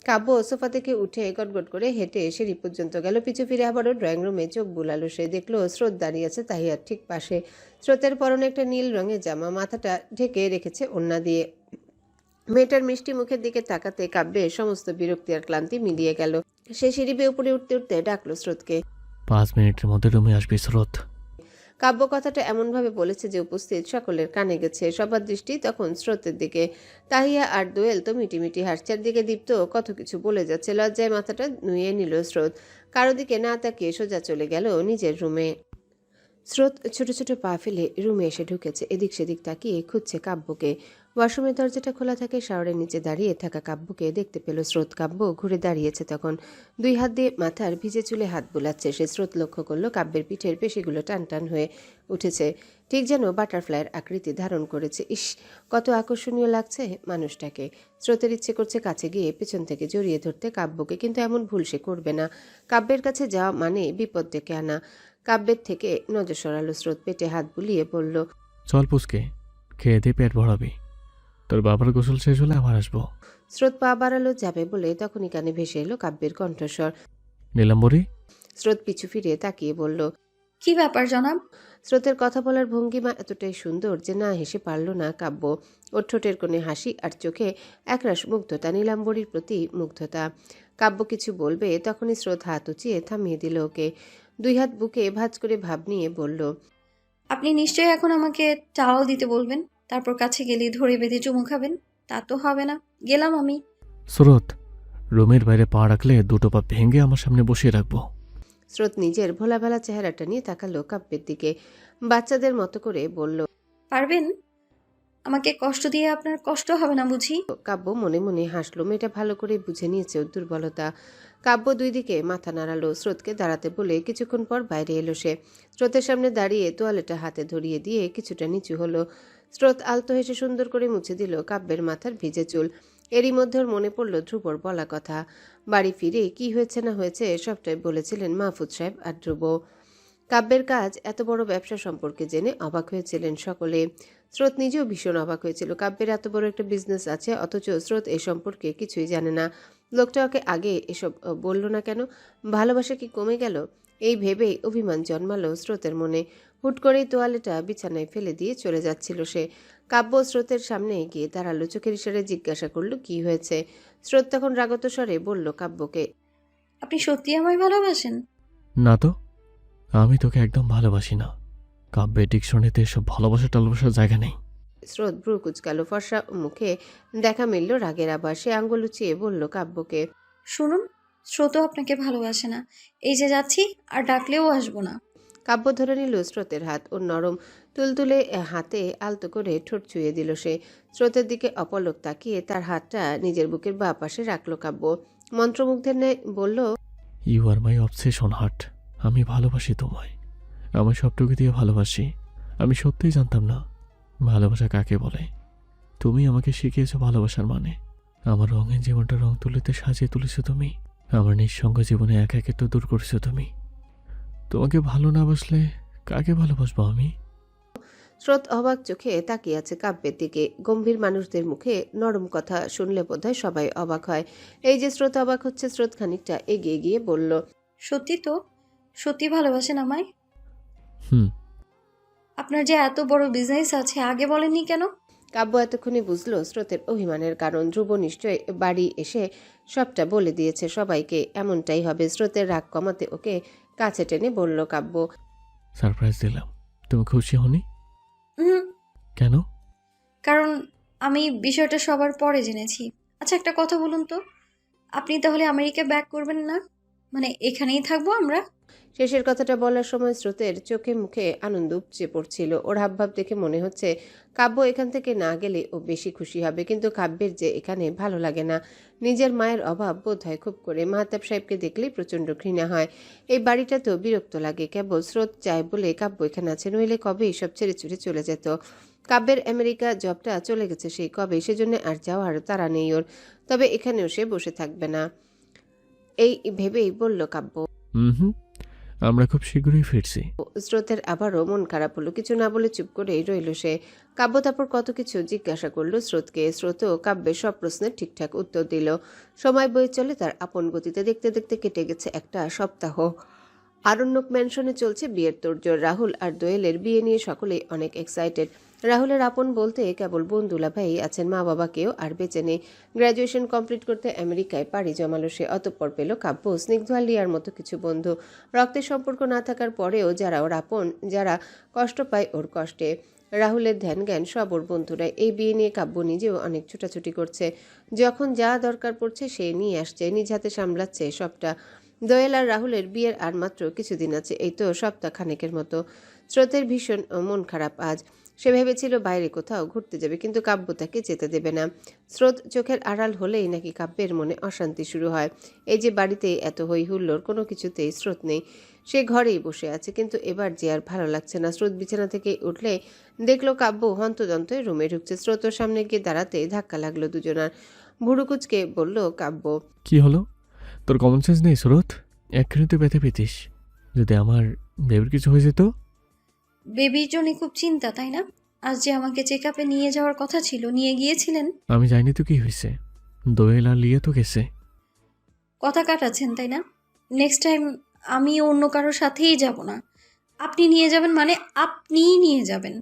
কাব্য সোফা থেকে উঠে গটগট করে হেঁটে সিঁড়ি পর্যন্ত গেল। পিছু ফিরে আবারও ড্রয়িং রুমে চোখ বুলালো সে। দেখলো স্রোত দাঁড়িয়ে আছে তাহিয়ার ঠিক পাশে। স্রোতের পরনে একটা নীল রঙের জামা, মাথাটা ঢেকে রেখেছে ওড়না দিয়ে। মেয়েটার মিষ্টি মুখের দিকে তাকাতে কাব্যের সমস্ত বিরক্তি আর ক্লান্তি মিলিয়ে গেল। সে সিঁড়ি বেয়ে উপরে উঠতে উঠতে ডাকলো স্রোতকে। 5 মিনিটের মধ্যে রুমে আসবি স্রোত। কাব্য কথাটা এমনভাবে বলেছে যে উপস্থিত সকলের কানে গেছে। সবার দৃষ্টি তখন স্রোতের দিকে। তাহিয়া আর দোয়েল তো মিটিমিটি হাসছে, দিকে দীপ্ত কত কিছু বলে যাচ্ছে। লজ্জায় মাথাটা নুয়ে নিল স্রোত। কারো দিকে না তাকিয়ে সোজা চলে গেল নিজের রুমে। স্রোত ছোট ছোট পা ফেলে রুমে এসে ঢুকেছে। এদিক সেদিক তাকিয়ে খুঁজছে কাব্যকে। ওয়াশরুমের দরজাটা খোলা থাকে, শাওয়ারের নিচে দাঁড়িয়ে থাকা কাব্যকে দেখতে পেল স্রোত। কাব্য ঘুরে দাঁড়িয়েছে তখন, 2 হাত দিয়ে মাথার ভিজে চুলে হাত বুলাচ্ছে সে। স্রোত লক্ষ্য করলো কাব্যের পিঠের পেশিগুলো টান টান হয়ে উঠেছে, ঠিক যেন বাটারফ্লাইয়ের আকৃতি ধারণ করেছে। ইস, কত আকর্ষণীয় লাগছে মানুষটাকে। স্রোতের ইচ্ছে করছে কাছে গিয়ে পেছন থেকে জড়িয়ে ধরতে কাব্যকে, কিন্তু এমন ভুল সে করবে না। কাব্যের কাছে যাওয়া মানে বিপদ ডেকে আনা। কাব্যের থেকে নজর সরালো স্রোত, পেটে হাত বুলিয়ে বলল, চল পুচকে, খেয়ে দিয়ে পেট ভরাবি। তোর বাবার গোসল শেষ হলে আবার আসবো। স্রোত পা বাড়ালো যাবে বলে তখনই কানে ভেসে এলো কাব্যের কণ্ঠস্বর। নীলাম্বরী। স্রোত পিছু ফিরে তাকিয়ে বলল, কি ব্যাপার জনাব? স্রোতের কথা বলার ভঙ্গিমা এতটাই সুন্দর যে না হেসে পারল না কাব্য। ওর ঠোঁটের কোণে হাসি আর চোখে একরাশ মুগ্ধতা, নীলাম্বরীর প্রতি মুগ্ধতা। কাব্য কিছু বলবে তখনই স্রোত হাত উঁচিয়ে থামিয়ে দিল ওকে। 2 হাত বুকে ভাঁজ করে ভাব নিয়ে বলল, আপনি নিশ্চয়ই এখন আমাকে টাওয়াল দিতে বলবেন, তারপর কাছে গেলে ধরে বেঁধে চুমু খাবেন। তা তো হবে না, গেলাম আমি। স্রোত, রুমের বাইরে পা রাখলে 2 পা ভেঙে আমার সামনে বসিয়ে রাখবো। স্রোত নিজের ভোলাভালা চেহারাটা নিয়ে তাকালো কাব্যের দিকে, বাচ্চাদের মতো করে বলল, পারবেন? আমাকে কষ্ট দিয়ে আপনার কষ্ট হবে না বুঝি? কাব্য মনে মনে হাসলো। মেয়েটা ভালো করে বুঝে নিয়েছে ওর দুর্বলতা। কাব্য 2 দিকে মাথা নাড়ালো। স্রোতকে দাঁড়াতে বলে কিছুক্ষণ পর বাইরে এলো সে। স্রোতের সামনে দাঁড়িয়ে তোয়ালেটা হাতে ধরিয়ে দিয়ে কিছুটা নিচু হলো। স্রোত আলতো হেসে সুন্দর করে মুছে দিল কাব্যের মাথার ভিজে চুল। এরই মধ্যে ওর মনে পড়ল ধ্রুবর বলা কথা। বাড়ি ফিরে কি হয়েছে না হয়েছে সবটাই বলেছিলেন মাহফুজ সাহেব আর ধ্রুব। কাব্যের কাজ এত বড় ব্যবসা সম্পর্কে জেনে অবাক হয়েছিলেন সকলে। স্রোত নিজেও ভীষণ অবাক হয়েছিল। কাব্যের এত বড় একটা বিজনেস আছে, অথচ স্রোত এ সম্পর্কে কিছুই জানে না। লোকটা ওকে আগে এসব বলল না কেন? ভালোবাসা কি কমে গেল? এই ভেবেই অভিমান জন্মালো স্রোতের মনে। হুট করেই তোয়ালেটা বিছানায় ফেলে দিয়ে চলে যাচ্ছিল সে। কাব্য স্রোতের সামনে গিয়ে দাঁড়ালো, চোখের ইশারায় জিজ্ঞাসা করলো কি হয়েছে। স্রোত তখন রাগত স্বরে বলল কাব্যকে, আপনি সত্যি আমায় ভালোবাসেন? না তো, আমি তোকে একদম ভালোবাসি না। কাব্যের ডিকশনারিতে এসব ভালোবাসা টালবাসার জায়গা নেই। স্রোত ভ্রু কুচকাল, ফর্সা মুখে দেখা মিলল রাগের আবার। সে আঙ্গুল উঁচিয়ে বলল কাব্যকে, শুনুন, স্রোতও আপনাকে ভালোবাসে না। এই যে যাচ্ছি, আর ডাকলেও আসবো না। কাব্য ধরে নিল স্রোতের হাত। ওর নরম তুলতুলে হাতে আলতো করে ঠোঁট ছুঁয়ে দিল সে। স্রোতের দিকে অপলক তাকিয়ে তার হাতটা নিজের বুকের বাঁ পাশে রাখলো কাব্য। মন্ত্রমুগ্ধের ন্যায় বলল, you are my obsession heart. আমি ভালোবাসি তোমায়, আমার সবটুকু দিয়ে ভালোবাসি। আমি সত্যিই জানতাম না ভালোবাসা কাকে বলে। তুমি আমাকে শিখিয়েছো ভালোবাসার মানে। আমার রঙের জীবনটা রং তুলিতে সাজিয়ে তুলেছো তুমি। আমার নিঃসঙ্গ জীবনে একা একা দূর করেছো তুমি। তোমাকে ভালো না বাসলে কাকে ভালোবাসবো আমি? স্রোত অবাক চোখে তাকিয়ে আছে কাব্যের দিকে। গম্ভীর মানুষদের মুখে নরম কথা শুনলে বোধহয় সবাই অবাক হয়। এই যে স্রোত অবাক হচ্ছে, স্রোত খানিকটা এগিয়ে গিয়ে বলল, সত্যি তো? সত্যি ভালোবাসেন আমায়? হুম। আপনার যে এত বড় বিজনেস আছে আগে বলেননি কেন? কাব্য এতক্ষণে বুঝলো স্রোতের অভিমানের কারণ। ধ্রুব নিশ্চয় বাড়ি এসে সবটা বলে দিয়েছে সবাইকে। এমনটাই হবে। স্রোতের রাগ কমাতে ওকে কাছে টেনে বলল কাব্য, সারপ্রাইজ দিলাম, তুমি খুশি হনি? হুম, কেন? কারণ আমি বিষয়টা সবার পরে জেনেছি। আচ্ছা একটা কথা বলুন তো, আপনি তাহলে আমেরিকা ব্যাক করবেন না? মানে এখানেই থাকবো আমরা? শেষের কথাটা বলার সময় স্রোতের চোখে মুখে আনন্দ উপচে পড়ছিল। ওর হাবভাব দেখে মনে হচ্ছে কাব্য এখান থেকে না গেলে ও বেশি খুশি হবে। কিন্তু কাব্যের যে এখানে ভালো লাগে না। নিজের মায়ের অভাব বোধ হয় খুব করে। মাহতাব সাহেবকে দেখলেই প্রচণ্ড ঘৃণা হয়। এই বাড়িটা তো বিরক্ত লাগে। কেবল স্রোত চায় বলে কাব্য এখানে আছে, নইলে কবে সব ছেড়ে ছুড়ে চলে যেত। কাব্যের আমেরিকা জবটা চলে গেছে সেই কবে, সেজন্য আর যাওয়ার তাড়া নেই ওর। তবে এখানেও সে বসে থাকবে না, এই ভেবেই বলল কাব্য। হুম, আমরা খুব শীঘ্রই ফিরছি। স্রোতের আবারও মন খারাপ হলো। কিছু না বলে চুপ করেই রইল সে। কাব্য তারপর কত কিছু জিজ্ঞাসা করলো স্রোতকে। স্রোতও কাব্যের সব প্রশ্নের ঠিকঠাক উত্তর দিল। সময় বয়ে চলে তার আপন গতিতে। দেখতে দেখতে কেটে গেছে একটা সপ্তাহ। আরণ্যক ম্যানশনে চলছে বিয়ের তোড়জোড়। রাহুল আর দোয়েলের বিয়ে নিয়ে সকলেই অনেক এক্সাইটেড। রাহুলের আপন বলতে কেবল বোন দুলাভাই আছেন, মা বাবাকেও আর বেঁচে নেই। গ্র্যাজুয়েশন কমপ্লিট করতে আমেরিকায় পাড়ি জমালো সে। অতঃপর পেল কাব্য, স্নিগ্ধ আর লিয়ার মতো কিছু বন্ধু। রক্তের সম্পর্ক না থাকার পরেও যারা ওর আপন, যারা কষ্ট পায় ওর কষ্টে। রাহুলের ধ্যান জ্ঞান সব ওর বন্ধুরা। এই বিয়ে নিয়ে কাব্য নিজেও অনেক ছুটাছুটি করছে। যখন যা দরকার পড়ছে সে নিয়ে আসছে, নিজ হাতে সামলাচ্ছে সবটা। দোয়েল আর রাহুলের বিয়ের আর মাত্র কিছুদিন আছে, এই তো সপ্তাহ খানেকের মতো। স্রোতের ভীষণ মন খারাপ আজ। সে ভেবেছিল বাইরে কোথাও ঘুরতে যাবে, কিন্তু কাব্য তাকে যেতে দেবে না। স্রোত চোখের আড়াল হলেই নাকি কাব্যের মনে অশান্তি শুরু হয়। এই যে বাড়িতে এত হই হুল্লোড়, কোনো কিছুতেই স্রোত নেই। সে ঘরেই বসে আছে, কিন্তু এবার যে আর ভালো লাগছে না। স্রোত বিছানা থেকে উঠলে দেখলো কাব্য হন্তদন্ত রুমে ঢুকছে। স্রোতের সামনে গিয়ে দাঁড়াতে ধাক্কা লাগলো দুজনার। ভুরুকুচকে বলল কাব্য, কি হলো? তোর কমন সেন্স নেই স্রোত? একখানে তুই ব্যথা পেতিস। যদি আমার বেবির কিছু হয়ে যেত? বেবির জন্য খুব চিন্তা, তাই না? আজ যে আমাকে চেক আপে নিয়ে যাওয়ার কথা ছিল, নিয়ে গিয়েছিলেন? আমি জানি তো কি হয়েছে। দোয়েল আর লিয়ে তো গেছে। কথা কাটাচ্ছেন তাই না? নেক্সট টাইম আমি অন্য কারোর সাথেই যাব না। আপনি নিয়ে যাবেন মানে আপনিই নিয়ে যাবেন।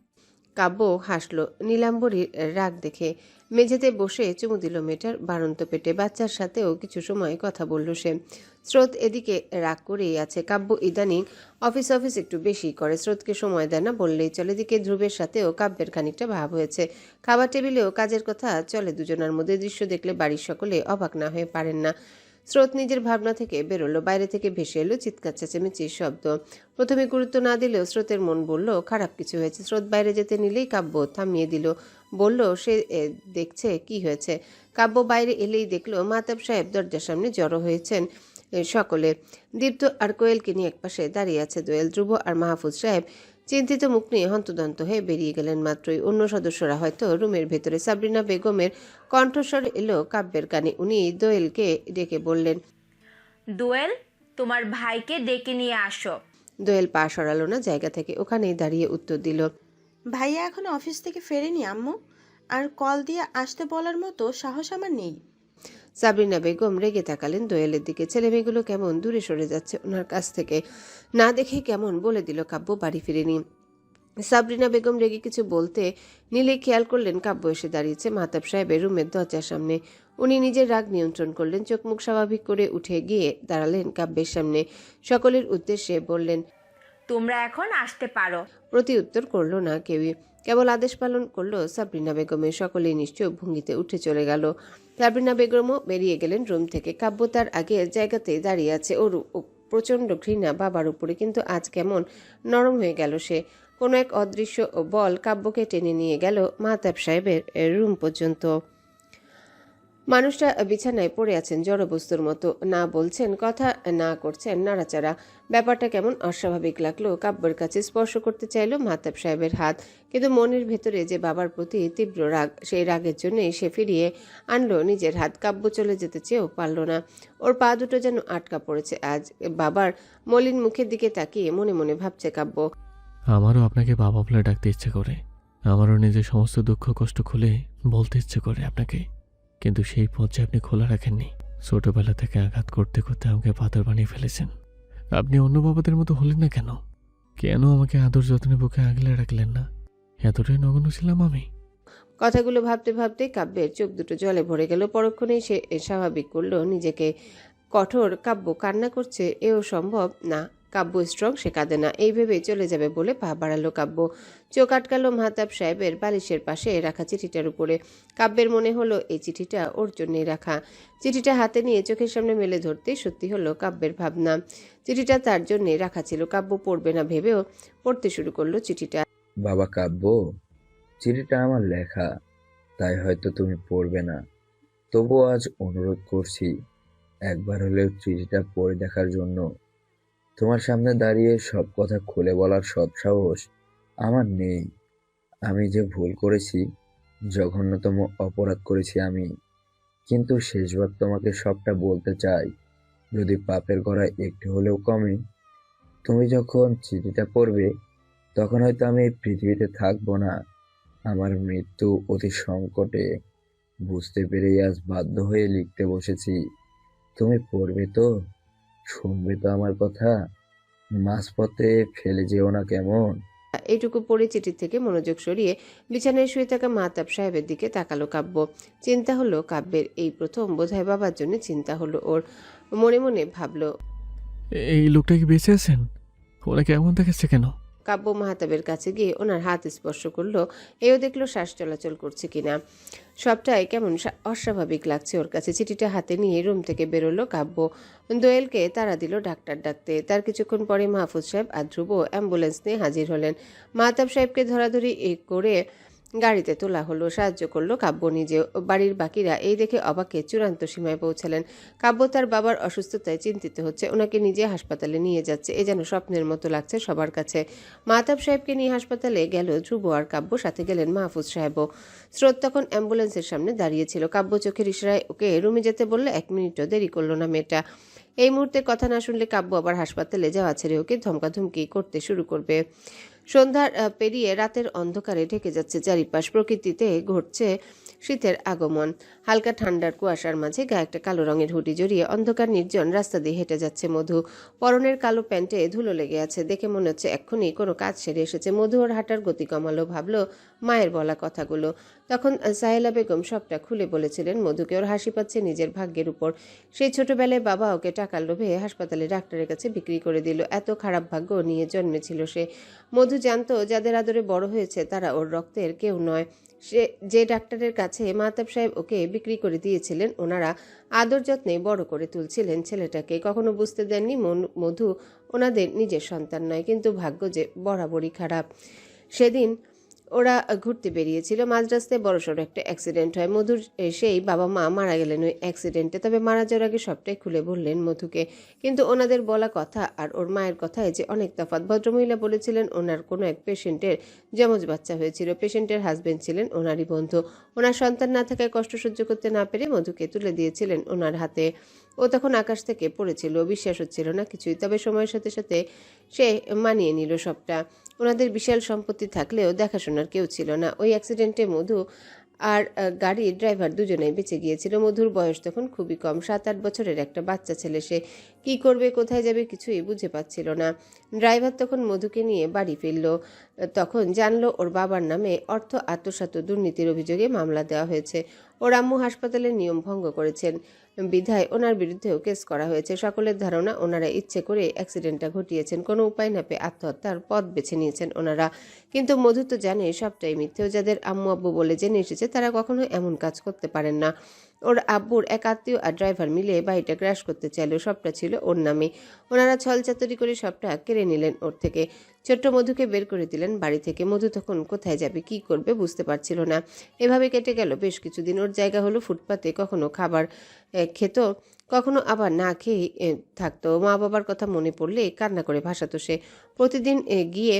কাব্য হাসলো নীলাম্বরীর রাগ দেখে। মেঝেতে বসে চুমু দিল মেয়েটার বাড়ন্ত পেটে। বাচ্চার সাথেও কিছু সময় কথা বলল সে। স্রোত এদিকে রাগ করেই আছে। কাব্য ইদানিং অফিস একটু বেশি করে, স্রোতকে সময় দেয় না বললেই চলে। এদিকে ধ্রুবের সাথেও কাব্যের খানিকটা ভাব হয়েছে। খাবার টেবিলেও কাজের কথা চলে দুজনার মধ্যে। দৃশ্য দেখলে বাড়ির সকলে অবাক না হয়ে পারেন না। স্রোত নিজের ভাবনা থেকে বেরোলো। বাইরে থেকে ভেসে এলো চিৎকার চেঁচামেচির শব্দ। প্রথমে গুরুত্ব না দিলেও স্রোতের মন বলল খারাপ কিছু হয়েছে। স্রোত বাইরে যেতে নিলেই কাব্য থামিয়ে দিল। বলল সে দেখছে কি হয়েছে। কাব্য বাইরে এলেই দেখলো মাহতাব সাহেব দরজার সামনে জড়ো হয়েছেন সকলে। দীপ্ত আর কোয়েলকে নিয়ে একপাশে দাঁড়িয়ে আছে দোয়েল। ধ্রুব আর মাহফুজ সাহেব চিন্তিত মুখ নিয়ে হন্তদন্ত হয়ে বেরিয়ে গেলেন মাত্রই। অন্য সদস্যরা হয়তো রুমের ভেতরে। সাবরিনা বেগমের কণ্ঠস্বর এলো কাব্যের কানে। উনি দোয়েলকে ডেকে বললেন, দোয়েল, তোমার ভাইকে ডেকে নিয়ে আসো। দোয়েল পা সরালো না জায়গা থেকে, ওখানেই দাঁড়িয়ে উত্তর দিল, ভাইয়া এখন অফিস থেকে ফেরেনি আম্মু, আর কল দিয়ে আসতে বলার মতো সাহস আমার নেই। সাবরিনা বেগম রেগে তাকালেন দোয়েলের দিকে। ছেলেমেয়েগুলো কেমন দূরে সরে যাচ্ছে ওনার কাছ থেকে। না দেখে কেমন বলে দিল কাব্য বাড়ি ফিরেনি। সাবরিনা বেগম রেগে কিছু বলতে নিলে খেয়াল করলেন কাব্য এসে দাঁড়িয়েছে মাহতাব সাহেবের রুমের দরজার সামনে। উনি নিজের রাগ নিয়ন্ত্রণ করলেন। চোখ মুখ স্বাভাবিক করে উঠে গিয়ে দাঁড়ালেন কাব্যের সামনে। সকলের উদ্দেশ্যে বললেন, তোমরা এখন আসতে পারো। প্রতি উত্তর করলো না কেউই, কেবল আদেশ পালন করলো সাবরিনা বেগমের। সকলেই নিশ্চয় ভঙ্গিতে উঠে চলে গেল। সাবরিনা বেগমও বেরিয়ে গেলেন রুম থেকে। কাব্য তার আগের জায়গাতেই দাঁড়িয়ে আছে। ওর প্রচণ্ড ঘৃণা বাবার উপরে, কিন্তু আজ কেমন নরম হয়ে গেল সে। কোনো এক অদৃশ্য বল কাব্যকে টেনে নিয়ে গেল মাহতাব সাহেবের রুম পর্যন্ত। মানুষটা বিছানায় পড়ে আছেন জড়বস্তুর মতো, না বলছেন কথা, না করছেন নাড়াচাড়া। ব্যাপারটা কেমন অস্বাভাবিক লাগলো কাব্যের কাছে। স্পর্শ করতে চাইল মাহতাব সাহেবের হাত, কিন্তু মনের ভেতরে যে বাবার প্রতি তীব্র রাগ, সেই রাগের জন্যই সে ফিরিয়ে আনলো নিজের হাত। কাব্য চলে যেতে চেয়েও পারল না। ওর পা দুটো যেন আটকা পড়েছে আজ। বাবার মলিন মুখের দিকে তাকিয়ে মনে মনে ভাবছে কাব্য, আমারও আপনাকে বাবা বলে ডাকতে ইচ্ছে করে। আমারও নিজের সমস্ত দুঃখ কষ্ট খুলে বলতে ইচ্ছে করে আপনাকে, কিন্তু সেই পর্যায়ে আপনি খোলা রাখেননি। ছোটবেলা থেকে আঘাত করতে করতে আমাকে পাথর বানিয়ে ফেলেছেন। আপনি অন্য বাবাদের মতো হলেন না কেন? কেন আমাকে আদর যত্নে বুকে আগলে রাখলেন না? এতটাই নগণ্য ছিলাম আমি? কথাগুলো ভাবতে ভাবতে কাব্যের চোখ দুটো জলে ভরে গেল। পরক্ষণেই সে স্বাভাবিক করলো নিজেকে। কঠোর কাব্য কান্না করছে এও সম্ভব না। কাব্য স্ট্রং, সে কাঁদে না, এই ভেবে চলে যাবে বলে পা বাড়ালো কাব্য। চোখ আটকালো মাহতাব সাহেবের বালিশের পাশে রাখা চিঠিটার উপরে। কাব্যের মনে হলো এই চিঠিটা ওর জন্যই রাখা। চিঠিটা হাতে নিয়ে চোখের সামনে মেলে ধরতেই সত্যি হলো কাব্যের ভাবনা। চিঠিটা তার জন্যই রাখা ছিল। কাব্য পড়বে না ভেবেও পড়তে শুরু করলো চিঠিটা। বাবা কাব্য, চিঠিটা আমার লেখা, তাই হয়তো তুমি পড়বে না, তবুও আজ অনুরোধ করছি একবার হলেও চিঠিটা পড়ে দেখার জন্য। তোমার সামনে দাঁড়িয়ে সব কথা খুলে বলার সৎ সাহস আমার নেই। আমি যে ভুল করেছি, জঘন্যতম অপরাধ করেছি আমি, কিন্তু শেষবার তোমাকে সবটা বলতে চাই, যদি পাপের গড়ায় একটু হলেও কমে। তুমি যখন চিঠিটা পড়বে তখন হয়তো আমি এই পৃথিবীতে থাকবো না। আমার মৃত্যু অতি সংকটে, বুঝতে পেরেই আজ বাধ্য হয়ে লিখতে বসেছি। তুমি পড়বে তো? শুনবে তো আমার কথা? মাঝপথে ফেলে যেও না কেমন? এইটুকু পড়ে চিঠি থেকে মনোযোগ সরিয়ে বিছানায় শুয়ে থাকা মাহতাব সাহেবের দিকে তাকালো কাব্য। চিন্তা হলো কাব্যের, এই প্রথম বোধহয় বাবার জন্য চিন্তা হলো ওর। মনে মনে ভাবলো, এই লোকটা কি বেঁচে আছেন? ওনাকে এমন দেখাচ্ছে কেন? কাব্য মাহতাবের কাছে গিয়ে ওনার হাত স্পর্শ করলো। এও দেখলো শ্বাস চলাচল করছে কিনা। সবটাই কেমন অস্বাভাবিক লাগছে ওর কাছে। চিঠিটা হাতে নিয়ে রুম থেকে বেরোলো কাব্য। দোয়েলকে তাড়া দিল ডাক্তার ডাকতে। তার কিছুক্ষণ পরে মাহফুজ সাহেব আর ধ্রুব অ্যাম্বুলেন্স নিয়ে হাজির হলেন। মাহতাব সাহেবকে ধরাধরি করে গাড়িতে তোলা হলো। সাহায্য করলো কাব্য নিজেও। বাড়ির বাকিরা এই দেখে অবাকে চূড়ান্ত সীমায় পৌঁছালেন। কাব্য তার বাবার অসুস্থতায় চিন্তিত হচ্ছে, ওনাকে নিজে হাসপাতালে নিয়ে যাচ্ছে। এ যেন স্বপ্নের মতো লাগছে সবার কাছে। মাহতাব সাহেবকে নিয়ে হাসপাতালে গেল ধ্রুব আর কাব্য, সাথে গেলেন মাহফুজ সাহেবও। স্রোত তখন অ্যাম্বুলেন্সের সামনে দাঁড়িয়েছিল। কাব্য চোখের ইশারায় ওকে রুমে যেতে বললে 1 মিনিটও দেরি করলো না মেয়েটা। এই মুহূর্তে কথা না শুনলে কাব্য আবার হাসপাতালে যাওয়া ছেড়ে ওকে ধমকাধমকি করতে শুরু করবে। সন্ধ্যার পেরিয়ে রাতের অন্ধকারে ঢেকে যাচ্ছে চারিপাশ। প্রকৃতিতে ঘটছে শীতের আগমন। হালকা ঠান্ডার কুয়াশার মাঝে গায়ে একটা কালো রঙের হুডি জড়িয়ে অন্ধকার নির্জন রাস্তা দিয়ে হেঁটে যাচ্ছে মধু। পরনের কালো প্যান্টে ধুলো লেগে আছে। দেখে মনে হচ্ছে এক্ষুনি কোনো কাজ সেরে এসেছে। মধু ওর হাঁটার গতি কমালো, ভাবলো মায়ের বলা কথাগুলো। তখন সাহেলা বেগম সবটা খুলে বলেছিলেন মধুকে। ওর হাসি পাচ্ছে নিজের ভাগ্যের উপর। সেই ছোটবেলায় বাবা ওকে টাকার লোভে হাসপাতালে ডাক্তারের কাছে বিক্রি করে দিল। এত খারাপ ভাগ্য নিয়ে জন্মেছিল সে। মধু জানতো যাদের আদরে বড় হয়েছে তারা ওর রক্তের কেউ নয়। সে যে ডাক্তারের কাছে মাহতাব সাহেব ওকে বিক্রি করে দিয়েছিলেন, ওনারা আদর যত্নে বড় করে তুলছিলেন ছেলেটাকে। কখনো বুঝতে দেননি মধু ওনাদের নিজের সন্তান নয়, কিন্তু ভাগ্য যে বরাবরই খারাপ। সেদিন ওরা ঘুরতে বেরিয়েছিল। মাঝ রাস্তায় বড়সড় একটা অ্যাক্সিডেন্ট হয়। মধুর সেই বাবা মা মারা গেলেন ওই অ্যাক্সিডেন্টে। তবে মারা যাওয়ার আগে সবটাই খুলে বললেন মধুকে। কিন্তু ওনাদের বলা কথা আর ওর মায়ের কথায় যে অনেক তফাৎ। ভদ্রমহিলা বলেছিলেন ওনার কোনো এক পেশেন্টের যমজ বাচ্চা হয়েছিল। পেশেন্টের হাজবেন্ড ছিলেন ওনারই বন্ধু। ওনার সন্তান না থাকায় কষ্ট সহ্য করতে না পেরে মধুকে তুলে দিয়েছিলেন ওনার হাতে। ও তখন আকাশ থেকে পড়েছিল, বিশ্বাস হচ্ছিল না কিছুই। তবে সময়ের সাথে সাথে সে মানিয়ে নিল সবটা। ওনাদের বিশাল সম্পত্তি থাকলেও দেখাশোনার কেউ ছিল না। ওই অ্যাক্সিডেন্টে মধু আর গাড়ির ড্রাইভার দুজনেই বেঁচে গিয়েছিল। মধুর বয়স তখন খুবই কম, 7-8 বছরের একটা বাচ্চা ছেলে। সে কী করবে, কোথায় যাবে কিছুই বুঝে পাচ্ছিল না। ড্রাইভার তখন মধুকে নিয়ে বাড়ি ফিরল। তখন জানলো ওর বাবার নামে অর্থ আত্মসাৎ দুর্নীতির অভিযোগে মামলা দেওয়া হয়েছে। ওর আম্মু হাসপাতালের নিয়ম ভঙ্গ করেছেন বিধায় ওনার বিরুদ্ধেও কেস করা হয়েছে। সকলের ধারণা ওনারা ইচ্ছে করে অ্যাক্সিডেন্টটা ঘটিয়েছেন, কোনো উপায় না পেয়ে আত্মহত্যার পথ বেছে নিয়েছেন ওনারা। কিন্তু মধু তো জানে সবটাই মিথ্যে। যাদের আম্মু আব্বু বলে জেনে এসেছে তারা কখনো এমন কাজ করতে পারেন না। ওর আব্বুর এক আত্মীয় আর ড্রাইভার মিলে বাড়িটা ক্র্যাশ করতে চাইলেও সবটা ছিল ওর নামে। ওনারা ছলচাতুরি করে সবটা কেড়ে নিলেন ওর থেকে। ছোট্ট মধুকে বের করে দিলেন বাড়ি থেকে। মধু তখন কোথায় যাবে, কি করবে বুঝতে পারছিল না। এভাবে কেটে গেল বেশ কিছুদিন। ওর জায়গা হলো ফুটপাতে। কখনো খাবার খেত, কখনো আবার না খেয়ে থাকতো। মা বাবার কথা মনে পড়লে কান্না করে ভাসাতো সে। প্রতিদিন গিয়ে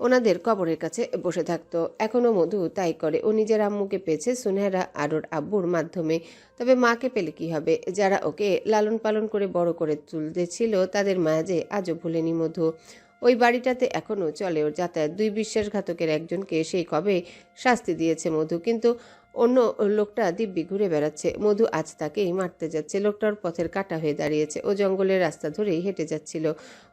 ওনাদের কবরের কাছে বসে থাকতো। এখনও মধু তাই করে। ও নিজের আম্মুকে পেয়েছে সুনেহরা আর ওর আব্বুর মাধ্যমে। তবে মাকে পেলে কি হবে? যারা ওকে লালন পালন করে বড় করে তুলতেছিল তাদের মায়া যে আজও ভুলেনি মধু। ওই বাড়িটাতে এখনও চলে ওর যাতায়াত। দুই বিশ্বাসঘাতকের একজনকে সেই কবে শাস্তি দিয়েছে মধু, কিন্তু অন্য লোকটা দিব্যি ঘুরে বেড়াচ্ছে। মধু আজ তাকেই মারতে যাচ্ছে। লোকটার পথের কাঁটা হয়ে দাঁড়িয়েছে। ও জঙ্গলের রাস্তা ধরেই হেঁটে যাচ্ছিল।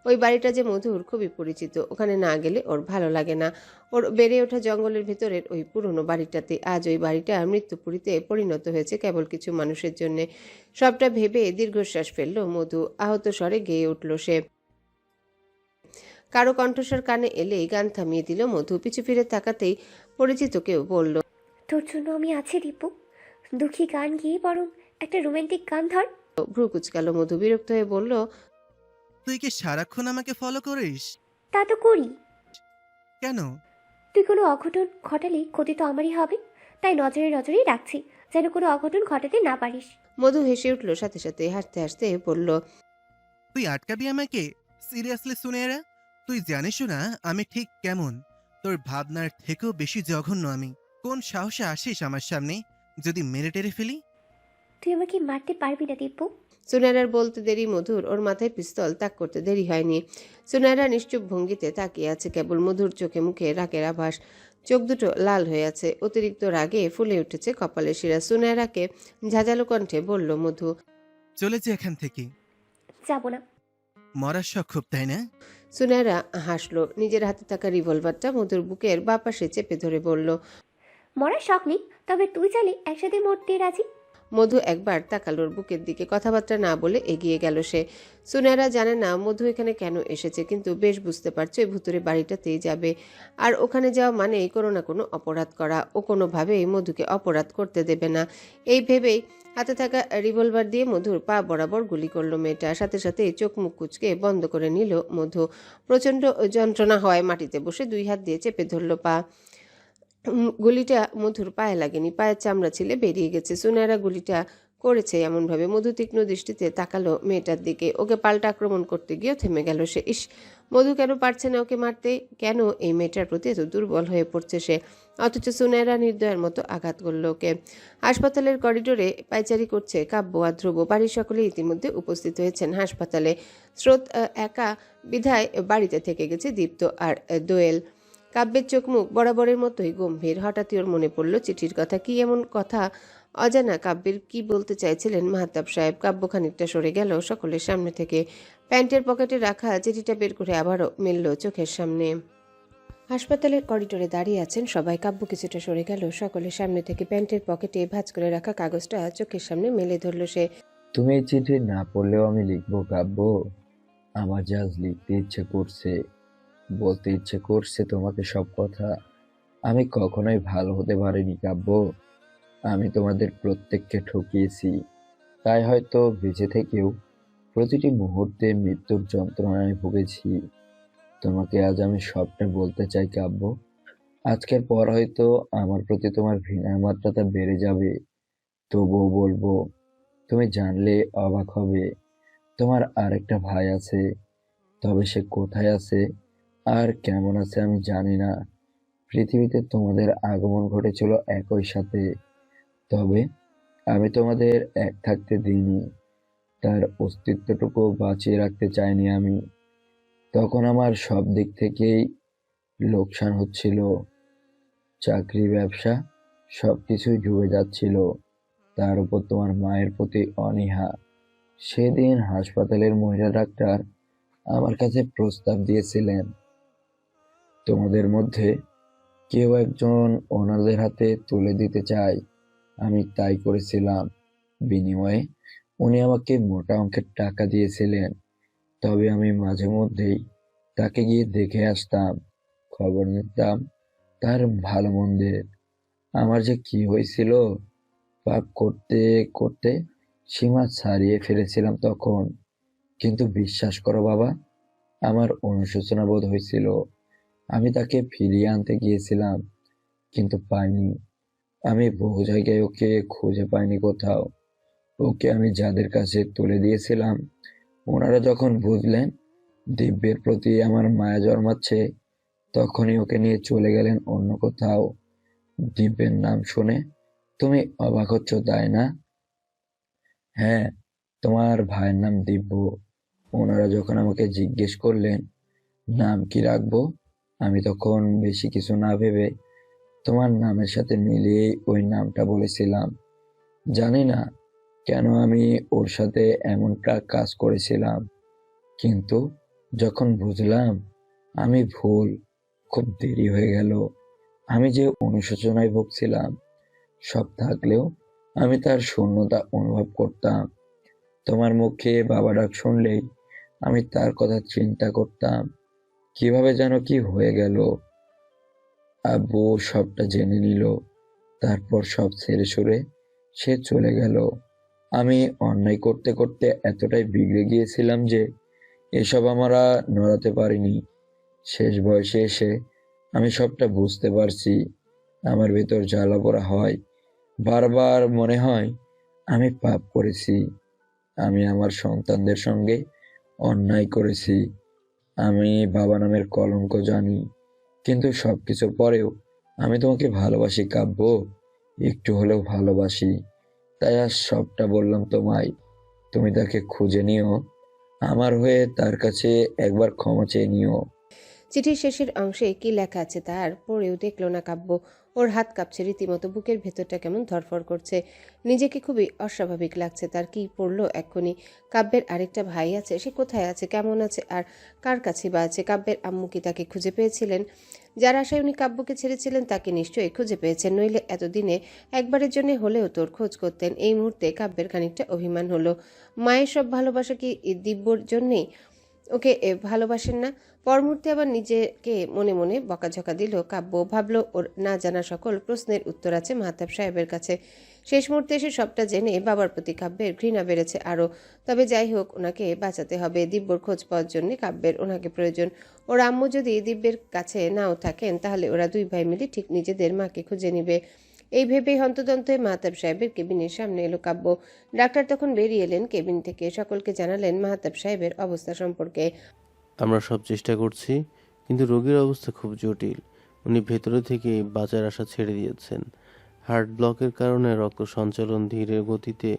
ওই বাড়িটা যে মধুর খুবই পরিচিত, ওখানে না গেলে ওর ভালো লাগে না। ওর বেড়ে ওঠা জঙ্গলের ভিতরের ওই পুরনো বাড়িটাতে আজ ওই বাড়িটা মৃত্যুপুরীতে পরিণত হয়েছে কেবল কিছু মানুষের জন্য। সবটা ভেবে দীর্ঘশ্বাস ফেলল মধু। আহত স্বরে গেয়ে উঠল সে। কারো কণ্ঠস্বর কানে এলেই গান থামিয়ে দিল মধু। পিছু ফিরে তাকাতেই পরিচিত কেউ বলল, তোর জন্য আমি আছি দীপু। দুঃখী গান গিয়ে বরং একটা রোমান্টিক গান ধর। ভ্রু কুচকালো মধু। বিরক্ত হয়ে বলল, তুই কি সারাক্ষণ আমাকে ফলো করিস? তা তো করি। কেন? তুই কোনো অঘটন ঘটালে ক্ষতি তো আমারই হবে, তাই নজরে নজরেই রাখছি, যেন কোনো অঘটন ঘটাতে না পারিস। মধু হেসে উঠল, সাথে সাথে হাসতে হাসতে বলল, তুই আটকাবি আমাকে? সিরিয়াসলি সুনেরা, তুই জানিসও না আমি ঠিক কেমন। তোর ভাবনার থেকেও বেশি জঘন্য আমি। কোন সাহসে আসিস আমার সামনে? যদি মেরে টেরে ফেলি? তুই আমাকে মারতে পারবি না দীপু। সুনায়রার বলতে দেরি মধুর ওর মাথায় পিস্তল তাক করতে দেরি হয়নি। সুনায়রা নিশ্চুপ ভঙ্গিতে তাকিয়ে আছে, কেবল মধুর চোখে মুখে রাগের আভাস। চোখ দুটো লাল হয়ে আছে, অতিরিক্ত রাগে ফুলে উঠেছে কপালের শিরা। সুনায়রাকে ঝাঁঝালো কণ্ঠে বলল মধু, চলে যা এখান থেকে। যাব না। মরার শখ খুব, তাই না? সুনায়রা হাসলো। নিজের হাতে থাকা রিভলভারটা মধুর বুকের বাপাশে চেপে ধরে বলল, মরার শখ নেই, তবে তুই চাইলে একসাথে মরতে রাজি। মধু একবার তাকালোর বুকের দিকে। কথাবার্তা না বলে এগিয়ে গেল সে। সুনেরা জানে না মধু এখানে কেন এসেছে, কিন্তু বেশ বুঝতে পারছে ওই ভুতুরে বাড়িটাতেই যাবে। আর ওখানে যাওয়া মানেই কোনো না কোনো অপরাধ করা। ও কোনোভাবেই মধুকে অপরাধ করতে দেবে না। এই ভেবেই হাতে থাকা রিভলভার দিয়ে মধুর পা বরাবর গুলি করলো মেয়েটা। সাথে সাথে চোখ মুখ কুচকে বন্ধ করে নিল মধু। প্রচণ্ড যন্ত্রণা হওয়ায় মাটিতে বসে দুই হাত দিয়ে চেপে ধরল পা। গুলিটা মধুর পায়ে লাগেনি, পায়ের চামড়া ছিলে বেরিয়ে গেছে। সুনায়রা গুলিটা করেছে এমনভাবে। মধু তীক্ষ্ণ দৃষ্টিতে তাকালো মেয়েটার দিকে। ওকে পাল্টা আক্রমণ করতে গিয়েও থেমে গেল সে। ইস, মধু কেন পারছে না ওকে মারতে? কেন এই মেয়েটার প্রতি এত দুর্বল হয়ে পড়ছে সে? অথচ সুনায়রা নির্দয়ের মতো আঘাত করলো ওকে। হাসপাতালের করিডোরে পায়চারি করছে কাব্য আর ধ্রুব। বাড়ির সকলে ইতিমধ্যে উপস্থিত হয়েছেন হাসপাতালে। স্রোত একা বিধায় বাড়িতে থেকে গেছে দীপ্ত আর দোয়েল। কাব্যের চোখ মুখ বরাবরের মতোই গম্ভীর। হঠাৎই ওর মনে পড়ল চিঠির কথা। কি এমন কথা অজানা কাব্যের? কি বলতে চাইছিলেন মাহতাব সাহেব? কাব্য খানিকটা সরে গেল সকলের সামনে থেকে। প্যান্টের পকেটে রাখা চিঠিটা বের করে আবারও মেলল চোখের সামনে। হাসপাতালের করিডোরে দাঁড়িয়ে আছেন সবাই। কাব্য কিছুটা সরে গেল সকলের সামনে থেকে। প্যান্টের পকেটে ভাঁজ করে রাখা কাগজটা চোখের সামনে মেলে ধরল সে। তুমি এই চিঠি না পড়লেও আমি লিখবো কাব্য। আমার যা লিখতে ইচ্ছে করছে, বলতে ইচ্ছে করছে তোমাকে সব কথা। আমি কখনোই ভালো হতে পারিনি কাব্য। আমি তোমাদের প্রত্যেককে ঠকিয়েছি, তাই হয়তো বেঁচে থেকেও প্রতিটি মুহূর্তে মৃত্যুর যন্ত্রণায় ভুগেছি। তোমাকে আজ আমি সবটা বলতে চাই কাব্য। আজকের পর হয়তো আমার প্রতি তোমার ঘৃণার মাত্রাটা বেড়ে যাবে, তবুও বলবো। তুমি জানলে অবাক হবে, তোমার আরেকটা ভাই আছে। তবে সে কোথায় আছে আর কেমন আছে আমি জানি না। পৃথিবীতে তোমাদের আগমন ঘটেছিল একই সাথে, তবে আমি তোমাদের এক থাকতে দিইনি। তার অস্তিত্বটুকু বাঁচিয়ে রাখতে চাইনি আমি। তখন আমার সব দিক থেকেই লোকসান হচ্ছিল। চাকরি, ব্যবসা সবকিছুই ডুবে যাচ্ছিল। তার উপর তোমার মায়ের প্রতি অনীহা। সেদিন হাসপাতালের মহিলা ডাক্তার আমার কাছে প্রস্তাব দিয়েছিলেন, তোমাদের মধ্যে কেউ একজন ওনাদের হাতে তুলে দিতে চায়। আমি তাই করেছিলাম। বিনিময়ে উনি আমাকে মোটা অঙ্কের টাকা দিয়েছিলেন। তবে আমি মাঝে মধ্যেই তাকে গিয়ে দেখে আসতাম, খবর নিতাম তার ভালো মন্দের। আমার যে কি হয়েছিল, পাপ করতে করতে সীমা ছাড়িয়ে ফেলেছিলাম তখন। কিন্তু বিশ্বাস করো বাবা, আমার অনুশোচনা বোধ হয়েছিল। আমি তাকে ফিরিয়ে আনতে গিয়েছিলাম, কিন্তু পাইনি। আমি বহু জায়গায় ওকে খুঁজে পাইনি কোথাও। ওকে আমি যাদের কাছে তুলে দিয়েছিলাম, ওনারা যখন বুঝলেন দিব্যের প্রতি আমার মায়া জন্মাচ্ছে, তখনই ওকে নিয়ে চলে গেলেন অন্য কোথাও। দিব্যের নাম শুনে তুমি অবাক হচ্ছ, তাই না? হ্যাঁ, তোমার ভাইয়ের নাম দিব্য। ওনারা যখন আমাকে জিজ্ঞেস করলেন নাম কি রাখবো? আমি তখন বেশি কিছু না ভেবে তোমার নামের সাথে মিলিয়ে ওই নামটা বলেছিলাম। জানি না কেন আমি ওর সাথে এমনটা কাজ করেছিলাম, কিন্তু যখন বুঝলাম আমি ভুল, খুব দেরি হয়ে গেল। আমি যে অনুশোচনায় ভুগছিলাম সব থাকলেও আমি তার শূন্যতা অনুভব করতাম। তোমার মুখে বাবা ডাক শুনলেই আমি তার কথা চিন্তা করতাম। কিভাবে যেন কি হয়ে গেল। আব্বু সবটা জেনে নিল, তারপর সব ছেড়ে সরে সে চলে গেল। আমি অন্যায় করতে করতে এতটাই বিগড়ে গিয়েছিলাম যে এসব আমরা নড়াতে পারিনি। শেষ বয়সে এসে আমি সবটা বুঝতে পারছি। আমার ভেতর জ্বালাপোড়া হয়, বারবার মনে হয় আমি পাপ করেছি, আমি আমার সন্তানদের সঙ্গে অন্যায় করেছি। আমি বাবা নামের কলঙ্ক জানি, কিন্তু সবকিছুর পরেও আমি তোমাকে ভালোবাসি কাব্য, একটু হলেও ভালোবাসি। তাই আজ সবটা বললাম তোমায়। তুমি তাকে খুঁজে নিও, আমার হয়ে তার কাছে একবার ক্ষমা চেয়ে নিও। চিঠির শেষের অংশে কি লেখা আছে তার পড়েও দেখল না কাব্য। ওর হাত কাঁপছে রীতিমতো, বুকের ভেতরটা কেমন ধরফর করছে। নিজেকে খুবই অস্বাভাবিক লাগছে তার। কি পড়লো এক্ষুনি? কাব্যের আরেকটা ভাই আছে, সে কোথায় আছে, কেমন আছে, আর কার কাছে বা আছে? কাব্যের আম্মু কি তাকে খুঁজে পেয়েছিলেন? যার আশায় উনি কাব্যকে ছেড়েছিলেন তাকে নিশ্চয়ই খুঁজে পেয়েছেন, নইলে এতদিনে একবারের জন্য হলেও তোর খোঁজ করতেন। এই মুহূর্তে কাব্যের খানিকটা অভিমান হলো। মায়ের সব ভালোবাসা কি দিব্যর জন্যেই? ওকে ভালোবাসেন না? পর মুহূর্তে আবার নিজেকে মনে মনে বকাঝকা দিল কাব্য। ভাবল ওর না জানা সকল প্রশ্নের উত্তর আছে মাহতাব সাহেবের কাছে। শেষ মুহূর্তে এসে সবটা জেনে বাবার প্রতি কাব্যের ঘৃণা বেড়েছে আরও। তবে যাই হোক, ওনাকে বাঁচাতে হবে। দিব্যর খোঁজ পাওয়ার জন্য কাব্যের ওনাকে প্রয়োজন। ওর আম্মু যদি দিব্যের কাছে নাও থাকেন তাহলে ওরা দুই ভাই মিলে ঠিক নিজেদের মাকে খুঁজে নিবে। এই ভেবেই হন্তদন্ত হয়ে মাহতাব সাহেবের কেবিনের সামনে এলো কাব্য। ডাক্তার তখন বেরিয়ে এলেন কেবিন থেকে। সকলকে জানালেন মাহতাব সাহেবের অবস্থা সম্পর্কে। আমরা সব চেষ্টা করছি, কিন্তু রোগীর অবস্থা খুব জটিল। উনি ভেতরে থেকে বাঁচার আশা ছেড়ে দিয়েছেন। হার্ট ব্লকের কারণে রক্ত সঞ্চালন ধীর গতিতে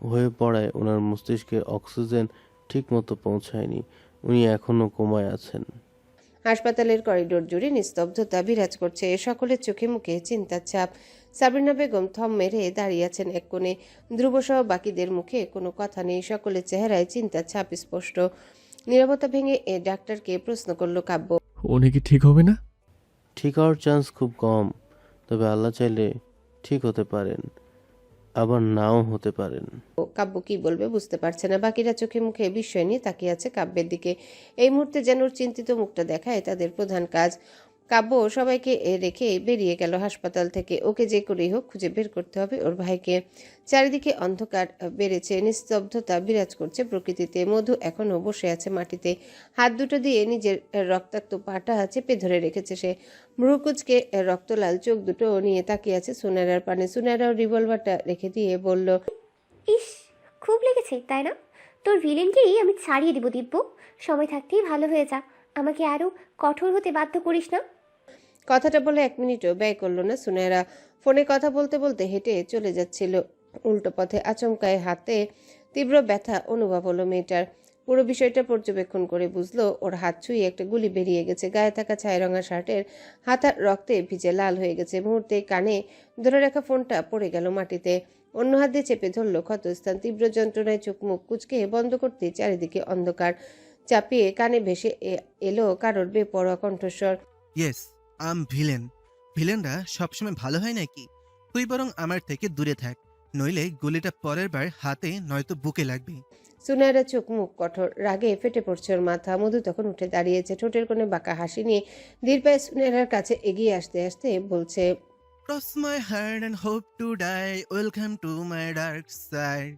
হয়ে পড়ায় ওনার মস্তিষ্কে অক্সিজেন ঠিকমতো পৌঁছায়নি। উনি এখনও কোমায় আছেন। হাসপাতালের করিডোর জুড়ে নিস্তব্ধতা বিরাজ করছে। সকলের চোখে মুখে চিন্তার ছাপ। সাবরিনা বেগম থম মেরে দাঁড়িয়ে আছেন এক কোণে। ধ্রুবসহ বাকিদের মুখে কোনো কথা নেই। সকলের চেহারায় চিন্তার ছাপ স্পষ্ট। নীরবতা ভেঙে ডাক্তারকে প্রশ্ন করল কাব্য। উনি কি ঠিক হবে না? ঠিক হওয়ার চান্স খুব কম, তবে আল্লাহ চাইলে ঠিক হতে পারেন, আবার নাও হতে পারেন। কাব্য কি বলবে বুঝতে পারছে না। বাকিরা চোখে মুখে বিস্ময় নিয়ে তাকিয়ে আছে কাব্যের দিকে। এই মুহূর্তে যেন ওর চিন্তিত মুখটা দেখায় তাদের প্রধান কাজ। কাব্য সবাইকে রেখে বেরিয়ে গেল হাসপাতাল থেকে। ওকে যে করেই হোক খুঁজে বের করতে হবে ওর ভাইকে। চারিদিকে অন্ধকার বেড়েছে, নিস্তব্ধতা বিরাজ করছে প্রকৃতিতে। মধু এখনো বসে আছে মাটিতে। হাত দুটো দিয়ে নিজের রক্তাক্ত পাটা চেপে ধরে রেখেছে সে। ভ্রুকুচকে রক্তলাল চোখ দুটো নিয়ে তাকিয়ে আছে সুনায়রার পানে। সুনায়রাও রিভলভারটা রেখে দিয়ে বলল, ইস, খুব লেগেছে তাই না? তোর ভিলেনকেই আমি ছাড়িয়ে দিব দিব্য। সময় থাকতেই ভালো হয়ে যা, আমাকে আরো কঠোর হতে বাধ্য করিস না। কথাটা বলে 1 মিনিটও ব্যয় করলো না সুনায়রা। ফোনে কথা বলতে বলতে হেঁটে চলে যাচ্ছিল উল্টো পথে। আচমকায় হাতে তীব্র ব্যথা অনুভব হলো মেয়েটার। পুরো বিষয়টা পর্যবেক্ষণ করে বুঝলো ওর হাত ছুঁয়ে একটা গুলি বেরিয়ে গেছে। গায়ে থাকা ছাইরঙা শার্টের হাতার রক্তে ভিজে লাল হয়ে গেছে। মুহূর্তে কানে ধরে রাখা ফোনটা পড়ে গেল মাটিতে। অন্য হাত দিয়ে চেপে ধরল ক্ষতস্থান। তীব্র যন্ত্রণায় চোখ মুখ কুচকে বন্ধ করতে চারিদিকে অন্ধকার চাপিয়ে কানে ভেসে এলো কারোর বেপরোয়া কণ্ঠস্বর। ইয়েস, আম ভিলেন। ভিলেনরা সবসময় ভালো হয় নাকি? তুই বরং আমার থেকে দূরে থাক, নইলে গুলিটা পরের বার হাতে নয়তো বুকে লাগবে। সুনায়রা চোখ মুখ কঠোর, রাগে ফেটে পড়ছে ওর মাথা। মধু তখন উঠে দাঁড়িয়েছে, ঠোঁটের কোণে বাঁকা হাসি নিয়ে ধীর পায়ে সুনায়রার কাছে এগিয়ে আসতে আসতে বলছে, Cross my heart and hope to die, welcome to my dark side.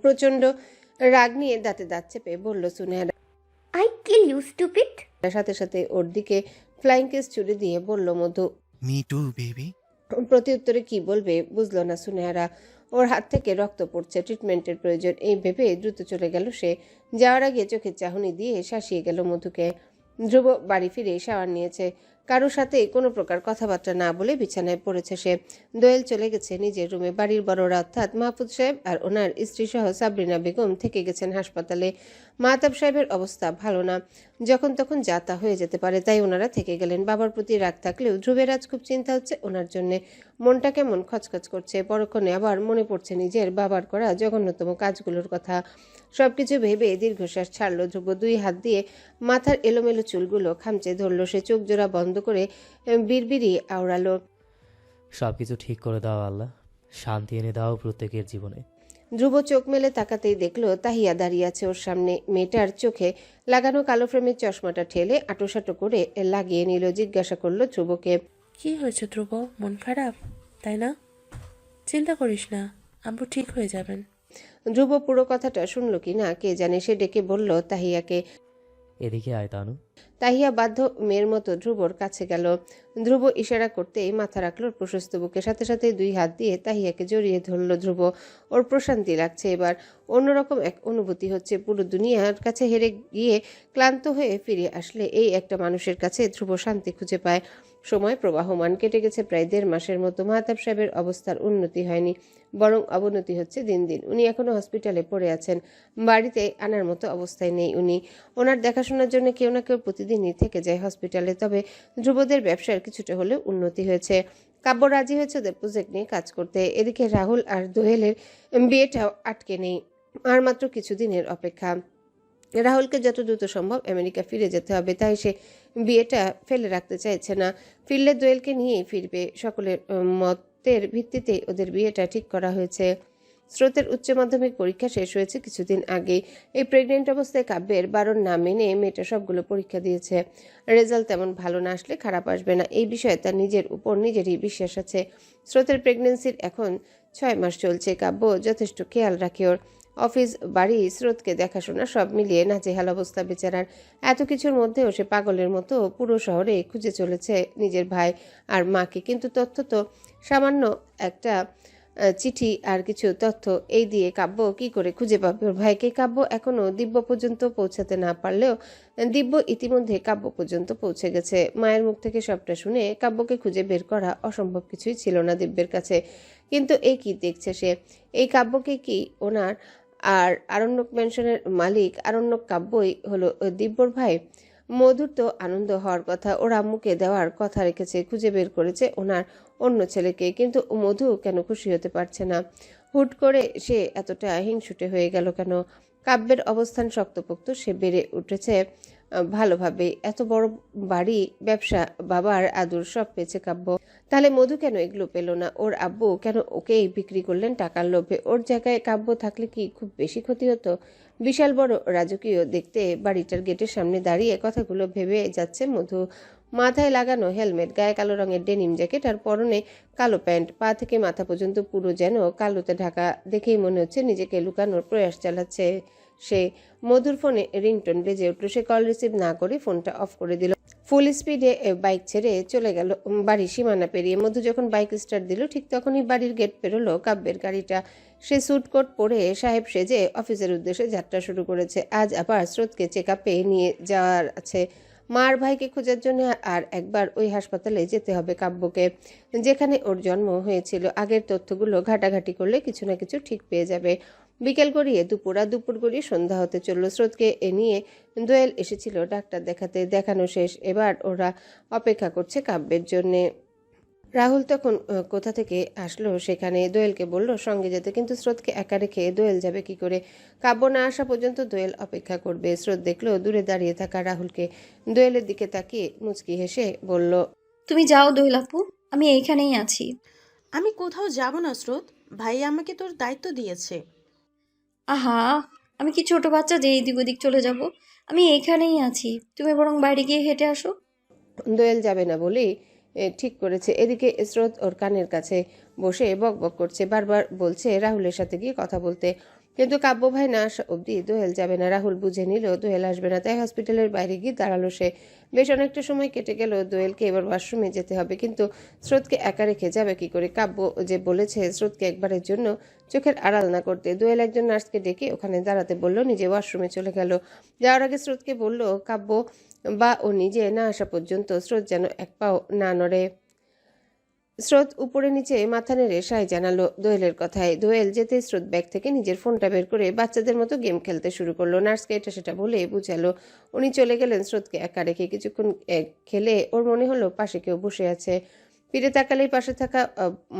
প্রচন্ড রাগ নিয়ে দাঁতে দাঁত চেপে বলল Sunayra. I kill you stupid. সাথে সাথে ওর দিকে ফ্লাইং কিস ছুড়ে দিয়ে বলল মধু। Me too, baby. প্রতি উত্তরে কি বলবে বুঝলো না সুনেহারা। ওর হাত থেকে রক্ত পড়ছে, ট্রিটমেন্টের প্রয়োজন। এই ভেবে দ্রুত চলে গেল সে। যাওয়ার আগে চোখের চাহনি দিয়ে শাসিয়ে গেল মধুকে। ধ্রুব বাড়ি ফিরে শাওয়ার নিয়েছে। কারোর সাথে কোনো প্রকার কথাবার্তা না বলে বিছানায় পড়েছে সে। দোয়েল চলে গেছে নিজের রুমে। বাড়ির বড়রা অর্থাৎ মাহফুজ সাহেব আর ওনার স্ত্রী সহ সাবরিনা বেগম থেকে গেছেন হাসপাতালে। মাহতাব সাহেবের অবস্থা ভালো না, যখন তখন যাতা হয়ে যেতে পারে, তাই ওনারা থেকে গেলেন। বাবার প্রতি রাগ থাকলেও ধ্রুবের আজ খুব চিন্তা হচ্ছে ওনার জন্যে। মনটা কেমন খচখচ করছে। পরক্ষণে আবার মনে পড়ছে নিজের বাবার করা জঘন্যতম কাজগুলোর কথা। সবকিছু ভেবে দীর্ঘশ্বাস ছাড়লো ধ্রুব। 2 হাত দিয়ে মাথার এলোমেলো চুলগুলো খামচে ধরলো সে। চোখ জোড়া বন্ধ করে বিড়বিড়িয়ে আওড়ালো, সবকিছু ঠিক করে দাও আল্লাহ, শান্তি এনে দাও প্রত্যেকের জীবনে। ধ্রুব চোখ মেলে তাকাতেই দেখলো তাহিয়া দাঁড়িয়ে আছে ওর সামনে। মেয়েটার চোখে লাগানো কালো ফ্রেমের চশমাটা ঠেলে আটোসাটো করে লাগিয়ে নিল। জিজ্ঞাসা করলো ধ্রুবকে, কি হয়েছে ধ্রুব? মন খারাপ তাই না? চিন্তা করিস না, আব্বু ঠিক হয়ে যাবেন। ধ্রুব পুরো কথাটা শুনলো কি না কে জানে। সে ডেকে বলল তাহিয়াকে। এদিকে আয় তানু। তাহিয়া বাধ্য মেয়ের মতো ধ্রুবর কাছে গেল। ধ্রুব ইশারা করতেই মাথা রাখলো ওর প্রশস্ত বুকে। সাথে সাথে 2 হাত দিয়ে তাহিয়াকে জড়িয়ে ধরল ধ্রুব। ওর প্রশান্তি লাগছে এবার। অন্যরকম এক অনুভূতি হচ্ছে। পুরো দুনিয়ার কাছে হেরে গিয়ে ক্লান্ত হয়ে ফিরে আসলে এই একটা মানুষের কাছে ধ্রুব শান্তি খুঁজে পায়। সময় প্রবাহমান। কেটে গেছে প্রায় 1.5 মাসের মতো। মাহতাব সাহেবের অবস্থার উন্নতি হয়নি, বরং অবনতি হচ্ছে দিন দিন। উনি এখনো হসপিটালে পড়ে আছেন। বাড়িতে আনার মতো অবস্থায় নেই উনি। ওনার দেখাশোনার জন্য কেউ না কেউ প্রতিদিনই থেকে যায় হসপিটালে। তবে ধ্রুবদের ব্যবসার কিছুটা হলেও উন্নতি হয়েছে। কাব্য রাজি হয়েছে ওদের প্রজেক্ট নিয়ে কাজ করতে। এদিকে রাহুল আর দোয়েলের বিয়েটাও আটকে নেই, আর মাত্র কিছুদিনের অপেক্ষা। রাহুলকে যত দ্রুত সম্ভব আমেরিকা ফিরে যেতে হবে, তাই সে বিয়েটা ফেলে রাখতে চাইছে না। ফিরলে দোয়েলকে নিয়েই ফিরবে। সকলের মতের ভিত্তিতে ওদের বিয়েটা ঠিক করা হয়েছে। স্রোতের উচ্চ মাধ্যমিক পরীক্ষা শেষ হয়েছে কিছুদিন আগে। এই প্রেগনেন্ট অবস্থায় কাব্যের বারণ না মেনে মেয়েটা সবগুলো পরীক্ষা দিয়েছে। রেজাল্ট তেমন ভালো না আসলে খারাপ আসবে না, এই বিষয়ে তার নিজের উপর নিজেরই বিশ্বাস আছে। স্রোতের প্রেগনেন্সির এখন 6 মাস চলছে। কাব্য যথেষ্ট খেয়াল রাখে ওর। অফিস, বাড়ি, স্রোতকে দেখাশোনা সব মিলিয়ে নাজেহাল অবস্থা বেচারার। এত কিছুর মধ্যেও সে পাগলের মতো পুরো শহরে খুঁজে চলেছে নিজের ভাই আর মাকে। কিন্তু তথ্য তো সামান্য একটা চিঠি আর কিছু তথ্য, এই দিয়ে কাব্য কি করে খুঁজে পাবে ওর ভাইকে? কাব্য এখনো দিব্য পর্যন্ত পৌঁছাতে না পারলেও দিব্য ইতিমধ্যে কাব্য পর্যন্ত পৌঁছে গেছে। মায়ের মুখ থেকে সবটা শুনে কাব্যকে খুঁজে বের করা অসম্ভব কিছুই ছিল না দিব্যের কাছে। কিন্তু এই কি দেখছে সে? এই কাব্যকে কি ওনার আর আরণ্যক ম্যানশনের মালিক আরণ্যক কাব্যই হলো দিব্যর ভাই? মধুর তো আনন্দ হওয়ার কথা, ওর আম্মুকে দেওয়ার কথা রেখেছে। খুঁজে বের করেছে ওনার অন্য ছেলেকে, কিন্তু মধু কেন খুশি হতে পারছে না? হুট করে সে এতটা হিংসুটে হয়ে গেল কেন? কাব্যের অবস্থান শক্তপোক্ত, সে বেড়ে উঠেছে ভালোভাবে। এত বড় বাড়ি, ব্যবসা, বাবার আদর সব পেয়েছে কাব্য। তাহলে মধু কেন এগুলো পেল না? ওর আব্বু কেন ওকেই বিক্রি করলেন টাকার লোভে? ওর জায়গায় কাব্য থাকলে কি খুব বেশি ক্ষতি হতো? বিশাল বড় রাজকীয় দেখতে বাড়িটার গেটের সামনে দাঁড়িয়ে কথাগুলো ভেবে যাচ্ছে মধু। মাথায় লাগানো হেলমেট, গায়ে কালো রঙের ডেনিম জ্যাকেট আর পরনে কালো প্যান্ট, পা থেকে মাথা পর্যন্ত পুরো যেন কালোতে ঢাকা। দেখেই মনে হচ্ছে নিজেকে লুকানোর প্রয়াস চালাচ্ছে সে। মধুর ফোনে রিংটোন বেজে উঠল। সে কল রিসিভ না করে ফোনটা অফ করে দিল। ফুল স্পিডে বাইক ছেড়ে চলে গেল বাড়ির সীমানা পেরিয়ে। মধু যখন বাইক স্টার্ট দিল ঠিক তখনই বাড়ির গেট পেরোলো কাব্যের গাড়িটা। সে স্যুট কোট পরে সাহেব সেজে অফিসের উদ্দেশ্যে যাত্রা শুরু করেছে। আজ আবার স্রোতকে চেক আপে নিয়ে যাওয়ার আছে। মার ভাইকে খোঁজার জন্য আর একবার ওই হাসপাতালে যেতে হবে কাব্যকে, যেখানে ওর জন্ম হয়েছিল। আগের তথ্যগুলো ঘাটাঘাটি করলে কিছু না কিছু ঠিক পেয়ে যাবে। বিকেল গড়িয়ে দুপুর, আর দুপুর গড়িয়ে সন্ধ্যা হতে চলল। স্রোতকে নিয়ে দোয়েল এসেছিল ডাক্তার দেখাতে। দেখানো শেষ, এবার ওরা অপেক্ষা করছে কাব্যের জন্যে। রাহুল তখন কোথা থেকে আসলো সেখানে। দোয়েলকে বলল সঙ্গে যেতে, কিন্তু স্রোতকে একা রেখে দোয়েল যাবে কি করে? কাব্য না আসা পর্যন্ত দোয়েল অপেক্ষা করবে। স্রোত দেখলো দূরে দাঁড়িয়ে থাকা রাহুলকে। দোয়েলের দিকে তাকিয়ে মুচকি হেসে বলল, তুমি যাও দোয়েল আপু, আমি এইখানেই আছি। আমি কোথাও যাব না স্রোত, ভাই আমাকে তোর দায়িত্ব দিয়েছে। আহা, আমি কি ছোট বাচ্চা যে এদিক ওদিক চলে যাব? আমি এইখানেই আছি, তুমি বরং বাইরে গিয়ে হেঁটে আসো। দোয়েল যাবে না বলেই ঠিক করেছে। এদিকে স্রোত ওর কানের কাছে বসে বক বক করছে, বারবার বলছে রাহুলের সাথে গিয়ে কথা বলতে। কিন্তু কাব্য ভাই না আসা অবধি দোয়েল যাবে না। রাহুল বুঝে নিল দোয়েল আসবে না, তাই হসপিটালের বাইরে গিয়ে দাঁড়ালো সে। বেশ অনেকটা সময় কেটে গেল। দোয়েলকে এবার ওয়াশরুমে যেতে হবে, কিন্তু স্রোতকে একা রেখে যাবে কি করে? কাব্য যে বলেছে স্রোতকে একবারের জন্য চোখের আড়াল না করতে। দোয়েল একজন নার্সকে ডেকে ওখানে দাঁড়াতে বলল, নিজে ওয়াশরুমে চলে গেল। যাওয়ার আগে স্রোতকে বলল, কাব্য বা ও নিজে না আসা পর্যন্ত স্রোত যেন এক পাও না নড়ে। স্রোত উপরে নিচে মাথা নেড়ে সায় জানালো দোয়েলের কথায়। দোয়েল যেতে স্রোত ব্যাগ থেকে নিজের ফোনটা বের করে বাচ্চাদের মতো গেম খেলতে শুরু করলো। নার্সকে এটা সেটা বলে বুঝালো। উনি চলে গেলেন স্রোতকে একা রেখে। কিছুক্ষণ খেলে ওর মনে হলো পাশে কেউ বসে আছে। ফিরে তাকালেই পাশে থাকা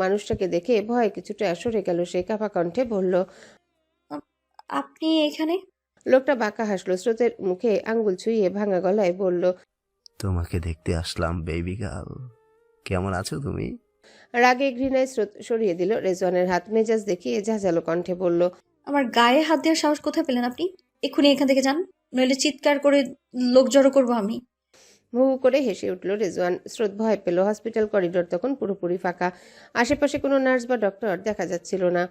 মানুষটাকে দেখে ভয়ে কিছুটা সরে গেল। সে কাঁপা কণ্ঠে বলল, আপনি এখানে? লোকটা বাঁকা হাসলো। স্রোতের মুখে আঙ্গুল ছুঁয়ে ভাঙা গলায় বলল, তোমাকে দেখতে আসলাম বেবি গার্ল, কেমন আছো তুমি? রাগে ঘৃণায় স্রোত সরিয়ে দিল রেজওয়ানের হাত। মেজাজ দেখিয়ে ঝাঁঝালো কণ্ঠে বলল, আমার গায়ে হাত দেওয়ার সাহস কোথায় পেলেন আপনি? এক্ষুনি এখান থেকে যান, নইলে চিৎকার করে লোক জড়ো করবো আমি। ভু করে হেসে উঠল রেজওয়ান। স্রোত ভয় পেল। হসপিটাল করিডোর তখন পুরোপুরি ফাঁকা। আশেপাশে কোনো নার্স বা ডক্টর দেখা যাচ্ছিল না।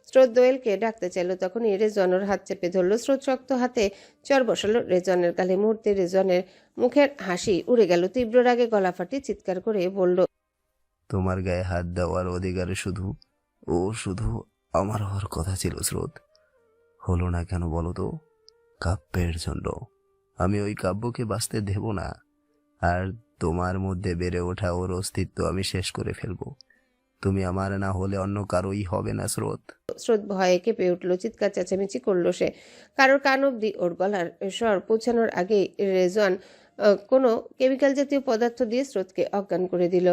স্রোত দোয়েলকে ডাকতে চাইল, তখনই রেজওয়ানের হাত চেপে ধরল। স্রোত শক্ত হাতে চর বসালো রেজওয়ানের গালে। মুহূর্তে রেজওয়ানের মুখের হাসি উড়ে গেল। তীব্র রাগে গলা ফাটিয়ে চিৎকার করে বলল, তোমার গায়ে হাত দেওয়ার অধিকার শুধু আমার হওয়ার কথা ছিল স্রোত। হলো না কেন বলো তো? কাব্যের জন্য। আমি ওই কাব্যকে বাঁচতে দেব না। আর তোমার মধ্যে বেড়ে ওঠা ওর অস্তিত্ব আমি শেষ করে ফেলবো। তুমি আমার না হলে অন্য কারোই হবে না স্রোত। স্রোত ভয়ে কেঁপে উঠল। চিৎকার চেঁচামেচি করলো সে। কারোর কান অব্দি ওর গলার স্বর পৌঁছানোর আগেই রেজওয়ান কোনো কেমিক্যাল জাতীয় পদার্থ দিয়ে স্রোতকে অজ্ঞান করে দিল।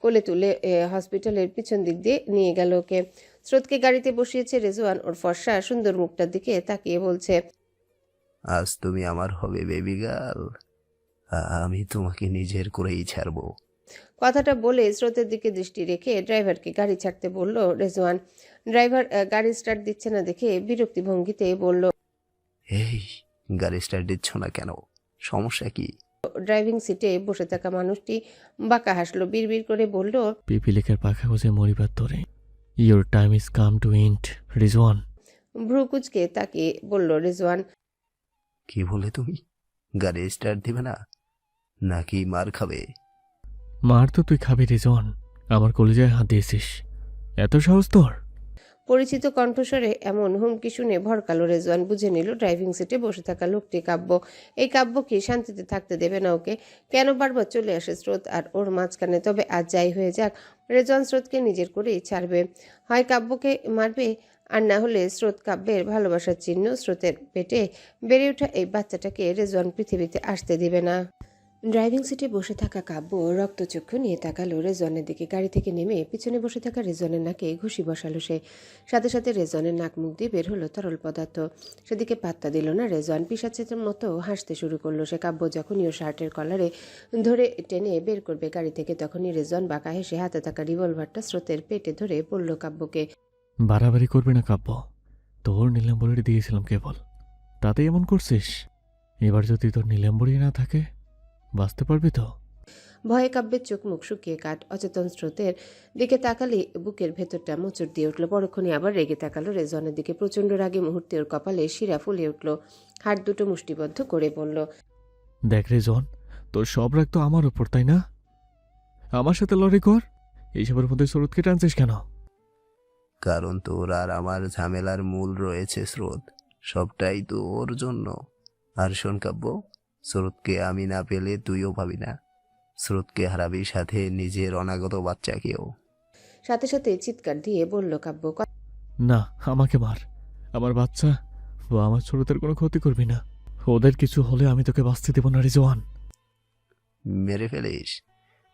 কোলে তুলে হসপিটালের পিছন দিক দিয়ে নিয়ে গেল ওকে। স্রোতকে গাড়িতে বসিয়েছে রেজওয়ান। ওর ফর্সা সুন্দর মুখটার দিকে তাকিয়ে বলছে, আজ তুমি আমার হবে বেবি গার্ল। আমি তোমাকে নিজের করেই ছাড়বো। কথাটা বলে স্রোতের দিকে দৃষ্টি রেখে ড্রাইভারকে গাড়ি ছাড়তে বলল রেজওয়ান। ড্রাইভার গাড়ি স্টার্ট দিচ্ছে না দেখে বিরক্তি ভঙ্গিতে বলল, এই গাড়ি স্টার্ট দিচ্ছ না কেন? সমস্যা কি? ড্রাইভিং সিটে বসে থাকা মানুষটি বাঁকা হাসলো। বিড়বিড় করে বলল, পিপিলিকের পাখা খুঁজে মরিবার তোরে। Your time is come to end Rizwan. ভ্রু কুচকে তাকিয়ে বলল রেজওয়ান, কি বলে তুমি? গাড়ি স্টার্ট দিবে না নাকি মার খাবে? মার তো তুই খাবি রিজওয়ান। আমার কলিজায় হাত দিয়েছিস, এত সাহস তোর? পরিচিত কণ্ঠস্বরে এমন হুমকি শুনে ভরকালো রেজওয়ান। বুঝে নিল ড্রাইভিং সিটে বসে থাকা লোকটি কাব্য। এই কাব্য কি শান্তিতে থাকতে দেবে না ওকে? কেন বারবার চলে আসে স্রোত আর ওর মাঝখানে? তবে আজ যাই হয়ে যাক, রেজওয়ান স্রোতকে নিজের করেই ছাড়বে। হয় কাব্যকে মারবে, আর না হলে স্রোত কাব্যের ভালোবাসার চিহ্ন। স্রোতের পেটে বেড়ে ওঠা এই বাচ্চাটাকে রেজওয়ান পৃথিবীতে আসতে দিবে না। ড্রাইভিং সিটে বসে থাকা কাব্য রক্তচক্ষু নিয়ে তাকালো রেজওয়ানের দিকে। গাড়ি থেকে নেমে পিছনে বসে থাকা রেজওয়ানের নাকে ঘুষি বসালো সে। সাথে সাথে রেজওয়ানের নাক মুখ দিয়ে বের হলো তরল পদার্থ। সেদিকে পাত্তা দিল না রেজওয়ান। পিশাচের মতো হাসতে শুরু করলো সে। কাব্য যখনই ও শার্টের কলারে ধরে টেনে বের করবে গাড়ি থেকে, তখনই রেজওয়ান বাঁকা হেসে হাতে থাকা রিভলভারটা স্রোতের পেটে ধরে বলল কাব্যকে, বাড়াবাড়ি করবি না কাব্য। তোর নীলাম্বরী দিয়েছিলাম কেবল, তাতে এমন করছিস? এবার যদি তোর নীলাম্বরী না থাকে বাঁচতে পারবি তো? ভয়ে কাব্যের চোখ মুখ শুকিয়ে কাট। অচেতন স্রোতের দিকে তাকালে বুকের ভেতরটা মোচড় দিয়ে উঠল। পরক্ষণে আবার রেগে তাকালো রেজওয়ানের দিকে। প্রচণ্ড রাগে মুহূর্তে ওর কপালে শিরা ফুলে উঠল। হাত দুটো মুষ্টিবদ্ধ করে বলল, দেখ রেজওয়ান, তোর সব রাগ তো আমার উপর, তাই না? আমার সাথে লড়াই কর। এইসবের মধ্যে স্রোতকে টানছিস কেন? কারণ তোর আর আমার ঝামেলার মূল রয়েছে স্রোত। সবটাই তো ওর জন্য। আর শোন কাব্য, স্রোতকে আমি না পেলে তুইও পাবি না। স্রোতকে হারাবি, সাথে নিজের অনাগত বাচ্চাকেও। সাথে সাথে চিৎকার দিয়ে বলল কাব্য, না, আমাকে মার। আমার বাচ্চা ও আমার স্রোতের কোনো ক্ষতি করবি না। ওদের কিছু হলে আমি তোকে বাঁচতে দেব না রিজওয়ান। মেরে ফেলিস,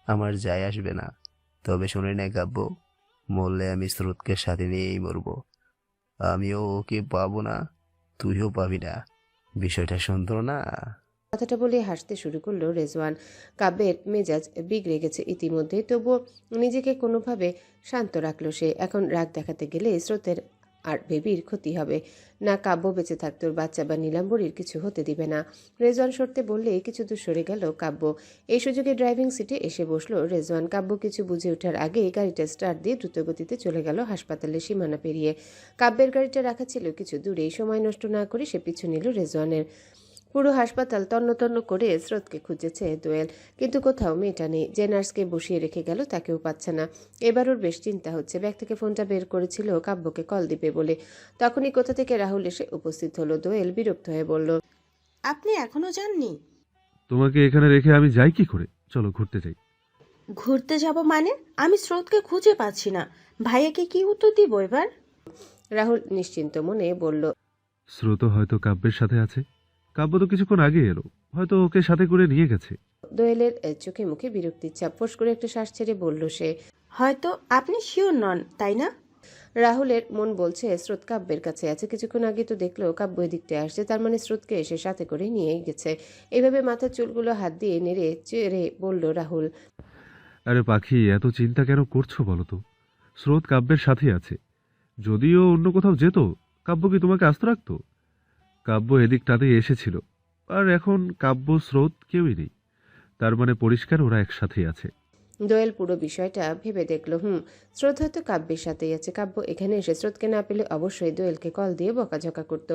আমার যায় আসবে না। তবে শুনে নে কাব্য, মরলে আমি স্রোতকে সাথে নিয়েই মরব। আমিও ওকে পাবো না, তুইও পাবি না। বিষয়টা সুন্দর না? কথাটা বলে হাসতে শুরু করলো রেজওয়ান। কাব্যের মেজাজ বিগড়ে গেছে ইতিমধ্যে, তবুও নিজেকে কোনোভাবে শান্ত রাখলো সে। এখন রাগ দেখাতে গেলে স্রোতের আর বেবির ক্ষতি হবে না। কাব্য বেঁচে থাকতে ওর বাচ্চা বা নীলাম্বরীর কিছু হতে দিবে না। রেজওয়ান সরতে বললে কিছু দূর সরে গেল কাব্য। এই সুযোগে ড্রাইভিং সিটে এসে বসলো রেজওয়ান। কাব্য কিছু বুঝে ওঠার আগেই গাড়িটা স্টার্ট দিয়ে দ্রুতগতিতে চলে গেল হাসপাতালের সীমানা পেরিয়ে। কাব্যের গাড়িটা রাখা ছিল কিছু দূরেই। সময় নষ্ট না করে সে পিছু নিল রেজওয়ানের। পুরো হাসপাতাল তন্ন তন্ন করে স্রোতকে খুঁজেছে দোয়েল, কিন্তু কোথাও মেয়েটা নেই। যে নার্সকে বসিয়ে রেখে গেল তাকেও পাচ্ছে না। এবার ওর বেশ চিন্তা হচ্ছে। ব্যাগ থেকে ফোনটা বের করেছিল কাব্যকে কল দিবে বলে। তখনই কোথা থেকে রাহুল এসে উপস্থিত হলো। দোয়েল বিরক্ত হয়ে বলল, আপনি এখনো যাননি? তোমাকে এখানে রেখে আমি যাই কি করে? চলো ঘুরতে যাই। ঘুরতে যাব মানে? আমি স্রোতকে খুঁজে পাচ্ছি না। ভাইয়াকে কি উত্তর দিব এবার? রাহুল নিশ্চিন্ত মনে বলল, স্রোত হয়তো কাব্যের সাথে আছে। কাব্য তো কিছুক্ষণ আগে এলো, হয়তো ওকে সাথে করে নিয়ে গেছে। দোয়েলের চোখে মুখে বিরক্তির ছাপ। ফোঁস করে একটা শ্বাস ছেড়ে বলল সে। হয়তো আপনি শিওর নন, তাই না? রাহুলের মন বলছে স্রোত কাব্যের কাছে আছে। কিছুক্ষণ আগে তো দেখলো কাব্য এদিকটা আসছে, তার মানে স্রোতকে এসে সাথে করে নিয়েই গেছে। এইভাবে মাথার চুলগুলো হাত দিয়ে নেড়ে চেড়ে বলল রাহুল। আরে পাখি, এত চিন্তা কেন করছো বলো তো? স্রোত কাব্যের সাথে আছে। যদিও অন্য কোথাও যেত, কাব্য কি তোমাকে আস্ত রাখতো? কাব্য এদিকটাতেই এসেছিল, আর এখন কাব্য স্রোত কেউই নেই। তার মানে পরিষ্কার ওরা একসাথেই আছে। দোয়েল পুরো বিষয়টা ভেবে দেখলো। স্রোত হয়তো কাব্যের সাথেই আছে। কাব্য এখানে এসে স্রোতকে না পেলে অবশ্যই দোয়েলকে কল দিয়ে বকাঝকা করত।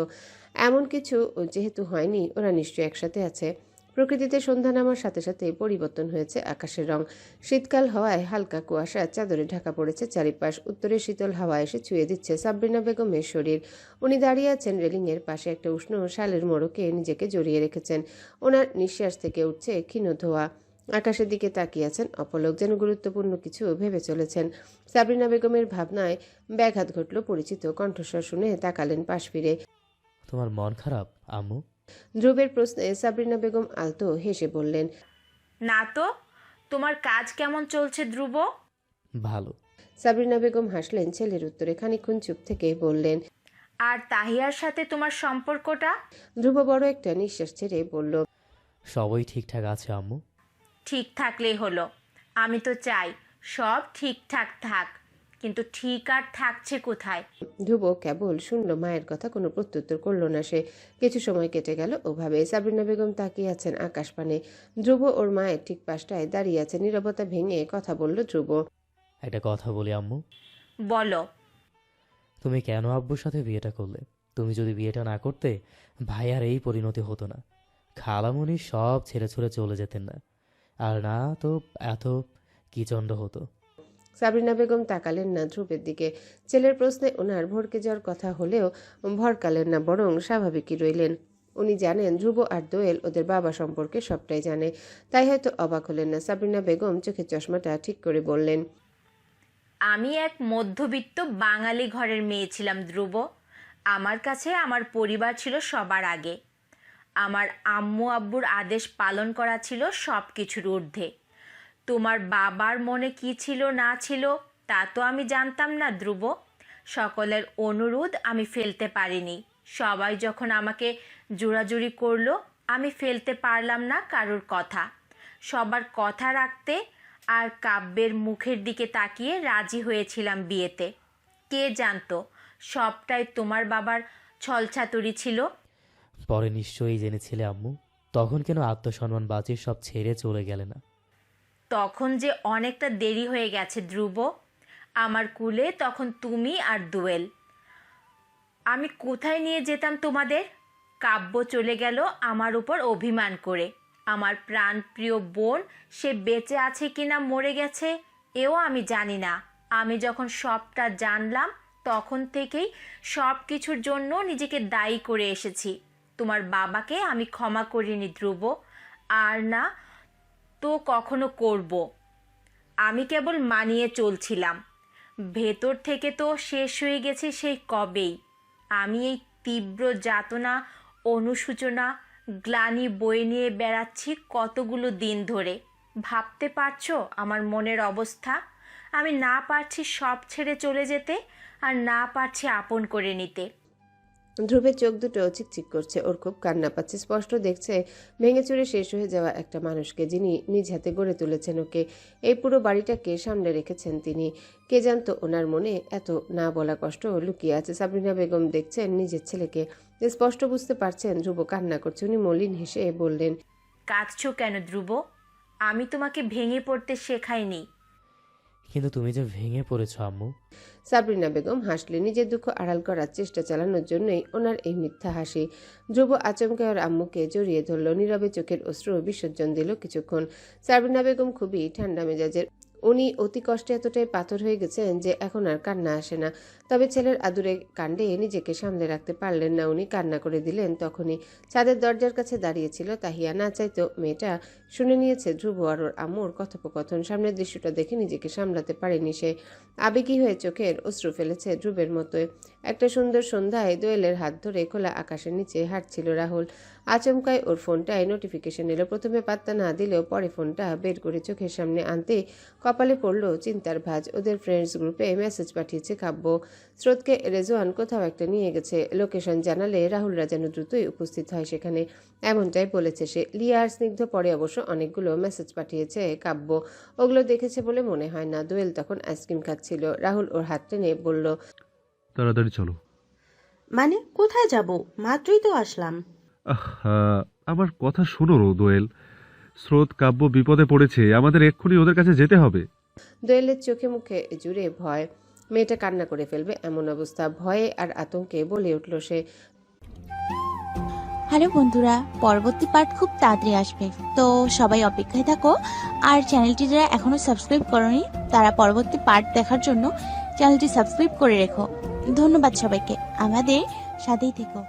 এমন কিছু যেহেতু হয়নি, ওরা নিশ্চয়ই একসাথে আছে। প্রকৃতিতে সন্ধ্যা নামার সাথে সাথে পরিবর্তন হয়েছে আকাশের রং। শীতকাল হওয়ায় হালকা কুয়াশা চাদরে ঢাকা পড়েছে চারিপাশ। উত্তরে শীতল হাওয়া এসে ছুঁয়ে দিচ্ছে সাবরিনা বেগমের শরীর। উনি দাঁড়িয়ে আছেন রেলিংয়ের পাশে, একটা উষ্ণ শালের মোড়কে নিজেকে জড়িয়ে রেখেছেন। ওনার নিঃশ্বাস থেকে উঠছে ক্ষীণ ধোঁয়া। আকাশের দিকে তাকিয়ে আছেন অপলক, যেন গুরুত্বপূর্ণ কিছু ভেবে চলেছেন। সাবরিনা বেগমের ভাবনায় ব্যাঘাত ঘটল। পরিচিত কণ্ঠস্বর শুনে তাকালেন পাশ ফিরে। তোমার মন খারাপ আম্মু? ধ্রুবের প্রশ্নে সাবরিনা বেগম আলতো হেসে বললেন, না তো। তোমার কাজ কেমন চলছে ধ্রুব? ভালো। সাবরিনা বেগম হাসলেন ছেলের উত্তরে। খানিকক্ষণ চুপ থেকে বললেন, আর তাহিয়ার সাথে তোমার সম্পর্কটা? ধ্রুব বড় একটা নিঃশ্বাস ছেড়ে বলল, সবই ঠিকঠাক আছে আম্মু। ঠিক থাকলেই হলো। আমি তো চাই সব ঠিকঠাক থাক, কিন্তু ঠিক আর থাকছে কোথায়? ধ্রুব কেবল শুনল মায়ের কথা, কোনো প্রত্যুত্তর করল না সে। কিছু সময় কেটে গেল ওভাবে। সাবরিনা বেগম তাকিয়ে আছেন আকাশ পানে। ধ্রুব ওর মায়ের ঠিক পাশটায় দাঁড়িয়ে আছে। নীরবতা ভেঙে কথা বলল ধ্রুব। একটা কথা বলি আম্মু। বলো। তুমি কেন আব্বুর সাথে বিয়েটা করলে? তুমি যদি বিয়েটা না করতে, ভাইয়ার এই পরিণতি হতো না। খালামণি সব ছেড়ে ছুড়ে চলে যেতেন না, আর না তো এত কিচণ্ড হতো। সাবরিনা বেগম তাকালেন না ধ্রুবের দিকে। ছেলের প্রশ্নে ওনার ভড়কে যাওয়ার কথা হলেও ভড়কালেন না, বরং স্বাভাবিকই রইলেন। উনি জানেন ধ্রুব আর দোয়েল ওদের বাবা সম্পর্কে সবটাই জানে, তাই হয়তো অবাক হলেন না। সাবরিনা বেগম চোখের চশমাটা ঠিক করে বললেন, আমি এক মধ্যবিত্ত বাঙালি ঘরের মেয়ে ছিলাম ধ্রুব। আমার কাছে আমার পরিবার ছিল সবার আগে। আমার আম্মু আব্বুর আদেশ পালন করা ছিল সব কিছুর ঊর্ধ্বে। তোমার বাবার মনে কি ছিল না ছিল তা তো আমি জানতাম না ধ্রুব। সকলের অনুরোধ আমি ফেলতে পারিনি। সবাই যখন আমাকে জোরাজুরি করলো, আমি ফেলতে পারলাম না কারোর কথা। সবার কথা রাখতে আর কাব্যের মুখের দিকে তাকিয়ে রাজি হয়েছিলাম বিয়েতে। কে জানতো সবটাই তোমার বাবার ছলছাতুরি ছিল? পরে নিশ্চয়ই জেনেছিলে আম্মু। তখন কেন আত্মসম্মান বাঁচিয়ে সব ছেড়ে চলে গেলে না? তখন যে অনেকটা দেরি হয়ে গেছে ধ্রুব। আমার কুলে তখন তুমি আর দোয়েল। আমি কোথায় নিয়ে যেতাম তোমাদের? কাব্য চলে গেল আমার উপর অভিমান করে। আমার প্রাণপ্রিয় বোন, সে বেঁচে আছে কিনা মরে গেছে এও আমি জানি না। আমি যখন সবটা জানলাম, তখন থেকেই সব কিছুর জন্য নিজেকে দায়ী করে এসেছি। তোমার বাবাকে আমি ক্ষমা করিনি ধ্রুব, আর না তো কখনো করব। আমি কেবল মানিয়ে চলছিলাম। ভেতর থেকে তো শেষ হয়ে গেছে সেই কবেই। আমি এই তীব্র যাতনা, অনুশোচনা, গ্লানি বয়ে নিয়ে বেড়াচ্ছি কতগুলো দিন ধরে। ভাবতে পারছো আমার মনের অবস্থা? আমি না পারছি সব ছেড়ে চলে যেতে, আর না পারছি আপন করে নিতে। ধ্রুবের চোখ দুটো চিকচিক করছে। ওর খুব কান্না পাচ্ছে। স্পষ্ট দেখছে ভেঙে চুরে শেষ হয়ে যাওয়া একটা মানুষকে, যিনি নিজ হাতে গড়ে তুলেছেন ওকে। এই পুরো বাড়িটাকে সামনে রেখেছেন তিনি। কে জানতো ওনার মনে এত না বলা কষ্ট লুকিয়ে আছে। সাবরিনা বেগম দেখছেন নিজের ছেলেকে, স্পষ্ট বুঝতে পারছেন ধ্রুব কান্না করছে। উনি মলিন হেসে বললেন, কাঁদছো কেন ধ্রুব? আমি তোমাকে ভেঙে পড়তে শেখাইনি। কিন্তু তুমি যে ভেঙে পড়েছো আম্মু। সাবরিনা বেগম হাসলেন। নিজের দুঃখ আড়াল করার চেষ্টা চালানোর জন্যই ওনার এই মিথ্যা হাসি। ধ্রুব আচমকে ওর আম্মুকে জড়িয়ে ধরল। নীরবে চোখের অশ্রু বিসর্জন দিল কিছুক্ষণ। সাবরিনা বেগম খুবই ঠান্ডা মেজাজের। উনি অতি কষ্টে এতটাই পাথর হয়ে গেছেন যে এখন আর কান্না আসে না। তবে ছেলের আদুরে কাণ্ডে নিজেকে সামলে রাখতে পারলেন না, উনি কান্না করে দিলেন। তখনই ছাদের দরজার কাছে দাঁড়িয়েছিল তাহিয়া। না চাইতো মেয়েটা শুনে নিয়েছে ধ্রুব আর ওর আম্মুর কথোপকথন। সামনের দৃশ্যটা দেখে নিজেকে সামলাতে পারেনি সে। আবেগী হয়ে চোখের অশ্রু ফেলেছে ধ্রুবের মতোই। একটা সুন্দর সন্ধ্যায় দোয়েলের হাত ধরে খোলা আকাশের নিচে হাঁটছিল রাহুল। আচমকায় ওর ফোনটায় নোটিফিকেশন এলো। প্রথমে পাত্তা না দিলেও পরে ফোনটা বের করে চোখের সামনে আনতে কপালে পড়ল চিন্তার ভাঁজ। ওদের ফ্রেন্ডস গ্রুপে মেসেজ পাঠিয়েছে কাব্য। স্রোতকে রেজওয়ান কোথাও একটা নিয়ে গেছে। লোকেশন জানালে রাহুলরা যেন দ্রুতই উপস্থিত হয় সেখানে, এমনটাই বলেছে সে। লিয়া আর স্নিগ্ধ পরে অবশ্য অনেকগুলো মেসেজ পাঠিয়েছে কাব্য। ওগুলো দেখেছে বলে মনে হয় না। দোয়েল তখন আইসক্রিম খাচ্ছিল। রাহুল ওর হাত টেনে বলল, তাড়াতাড়ি চলো। মানে কোথায় যাব? মাত্রই তো আসলাম। আমার কথা শোনো দোয়েল। স্রোত কাব্য বিপদে পড়েছে, আমাদের এক্ষুনি ওদের কাছে যেতে হবে। দোয়েলের চোখে মুখে জুড়ে ভয়। মেয়েটা কান্না করে ফেলবে এমন অবস্থা। ভয়ে আর আতঙ্কে বলে উঠল সে। হ্যালো বন্ধুরা, পরবর্তী পার্ট খুব তাড়াতাড়ি আসবে, তো সবাই অপেক্ষায় থাকো। আর চ্যানেলটি যারা এখনো সাবস্ক্রাইব করোনি তারা পরবর্তী পার্ট দেখার জন্য চ্যানেলটি সাবস্ক্রাইব করে রেখো। ধন্যবাদ সবাইকে, আমাদের সাথেই থেকো।